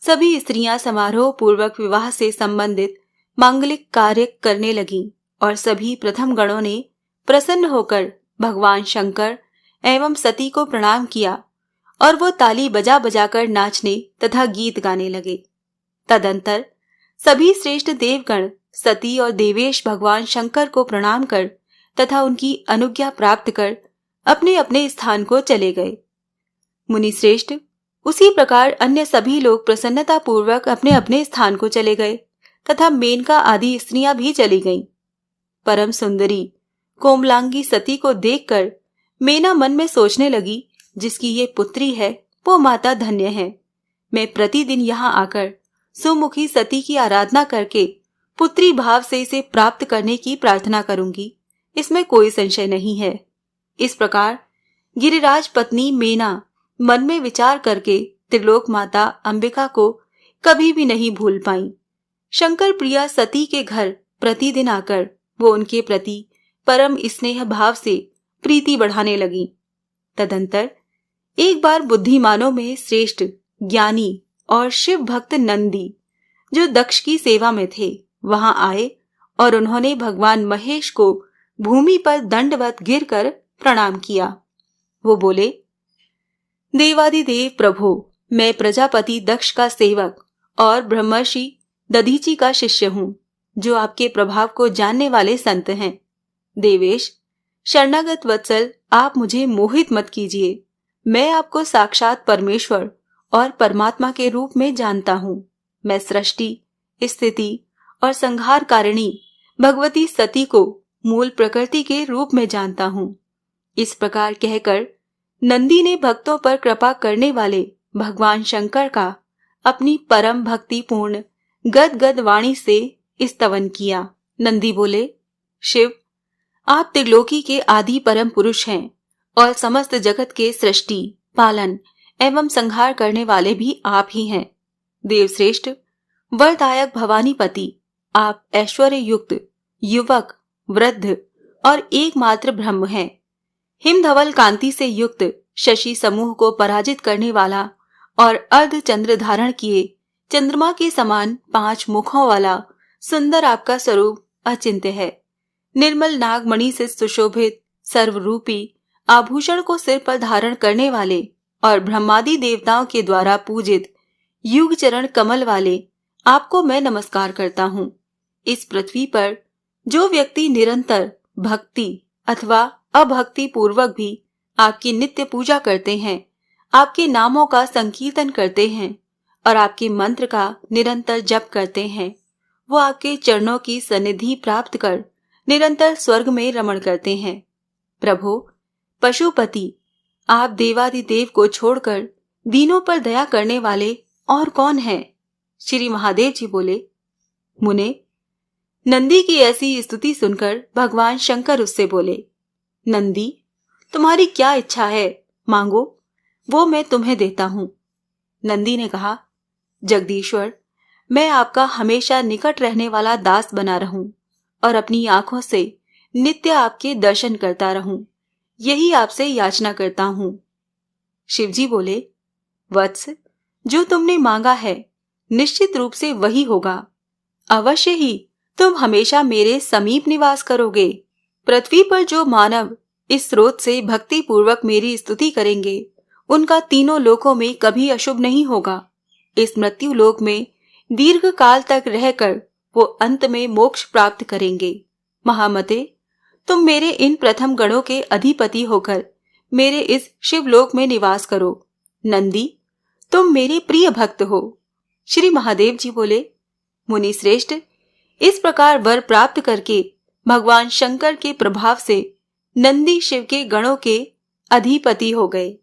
सभी स्त्रियां समारोह पूर्वक विवाह से संबंधित मांगलिक कार्य करने लगीं और सभी प्रथम गणों ने प्रसन्न होकर भगवान शंकर एवं सती को प्रणाम किया और वो ताली बजा बजाकर नाचने तथा गीत गाने लगे। तदंतर सभी श्रेष्ठ देवगण सती और देवेश भगवान शंकर को प्रणाम कर तथा उनकी अनुज्ञा प्राप्त कर अपने अपने स्थान को चले गए। मुनि श्रेष्ठ, उसी प्रकार अन्य सभी लोग प्रसन्नता पूर्वक अपने अपने स्थान को चले गए तथा मेनका आदि स्त्रियां भी चली गईं। परम सुंदरी कोमलांगी सती को देखकर मेना मन में सोचने लगी, जिसकी ये पुत्री है वो माता धन्य है। मैं प्रतिदिन यहाँ आकर सुमुखी सती की आराधना करके पुत्री भाव से इसे प्राप्त करने की प्रार्थना करूंगी, इसमें कोई संशय नहीं है। इस प्रकार गिरिराज पत्नी मेना मन में विचार करके त्रिलोक माता अंबिका को कभी भी नहीं भूल पाई। शंकर प्रिया सती के घर प्रतिदिन आकर वो उनके प्रति परम स्नेह भाव से प्रीति बढ़ाने लगी। तदंतर एक बार बुद्धिमानों में श्रेष्ठ ज्ञानी और शिव भक्त नंदी, जो दक्ष की सेवा में थे, वहां आए और उन्होंने भगवान महेश को भूमि पर दंडवत गिरकर प्रणाम किया। वो बोले, देवादिदेव प्रभु, मैं प्रजापति दक्ष का सेवक और ब्रह्मर्षि दधीची का शिष्य हूँ, जो आपके प्रभाव को जानने वाले संत हैं। देवेश, शरणागत वत्सल, आप मुझे मोहित मत कीजिए। मैं आपको साक्षात परमेश्वर और परमात्मा के रूप में जानता हूँ। मैं सृष्टि, स्थिति और संहार कारिणी भगवती सती को मूल प्रकृति के रूप में जानता हूँ। इस प्रकार कहकर नंदी ने भक्तों पर कृपा करने वाले भगवान शंकर का अपनी परम भक्तिपूर्ण गदगद वाणी से स्तवन किया। नंदी बोले, शिव, आप त्रिलोकी के आदि परम पुरुष हैं और समस्त जगत के सृष्टि, पालन एवं संहार करने वाले भी आप ही हैं। देवश्रेष्ठ, वरदायक भवानीपति, आप ऐश्वर्य युक्त, युवक, वृद्ध और एकमात्र ब्रह्म हैं। हिमधवल कांति से युक्त शशि समूह को पराजित करने वाला और अर्ध चंद्र धारण किए चंद्रमा के समान 5 मुखों वाला सुंदर आपका स्वरूप अचिंत्य है। निर्मल नागमणि से सुशोभित सर्वरूपी आभूषण को सिर पर धारण करने वाले और ब्रह्मादि देवताओं के द्वारा पूजित युग चरण कमल वाले आपको मैं नमस्कार करता हूँ। इस पृथ्वी पर जो व्यक्ति निरंतर भक्ति अथवा अभक्ति पूर्वक भी आपकी नित्य पूजा करते हैं, आपके नामों का संकीर्तन करते हैं और आपके मंत्र का निरंतर जप करते हैं, वो आपके चरणों की सन्निधि प्राप्त कर निरंतर स्वर्ग में रमण करते हैं। प्रभु पशुपति, आप देवादिदेव को छोड़कर दीनों पर दया करने वाले और कौन हैं? श्री महादेव जी बोले, मुने, नंदी की ऐसी स्तुति सुनकर भगवान शंकर उससे बोले, नंदी, तुम्हारी क्या इच्छा है, मांगो, वो मैं तुम्हें देता हूं। नंदी ने कहा, जगदीश्वर, मैं आपका हमेशा निकट रहने वाला दास बना रहूं और अपनी आंखों से नित्य आपके दर्शन करता रहूं, यही आपसे याचना करता हूं। शिवजी बोले, वत्स, जो तुमने मांगा है निश्चित रूप से वही होगा। अवश्य ही तुम हमेशा मेरे समीप निवास करोगे। पृथ्वी पर जो मानव इस स्रोत से भक्ति पूर्वक मेरी स्तुति करेंगे, उनका तीनों लोकों में कभी अशुभ नहीं होगा। इस मृत्यु लोक में दीर्घ काल तक रहकर वो अंत में मोक्ष प्राप्त करेंगे। महामते, तुम मेरे इन प्रथम गणों के अधिपति होकर मेरे इस शिवलोक में निवास करो। नंदी, तुम मेरे प्रिय भक्त हो। श्री महादेव जी बोले, मुनि श्रेष्ठ, इस प्रकार वर प्राप्त करके भगवान शंकर के प्रभाव से नंदी शिव के गणों के अधिपति हो गए।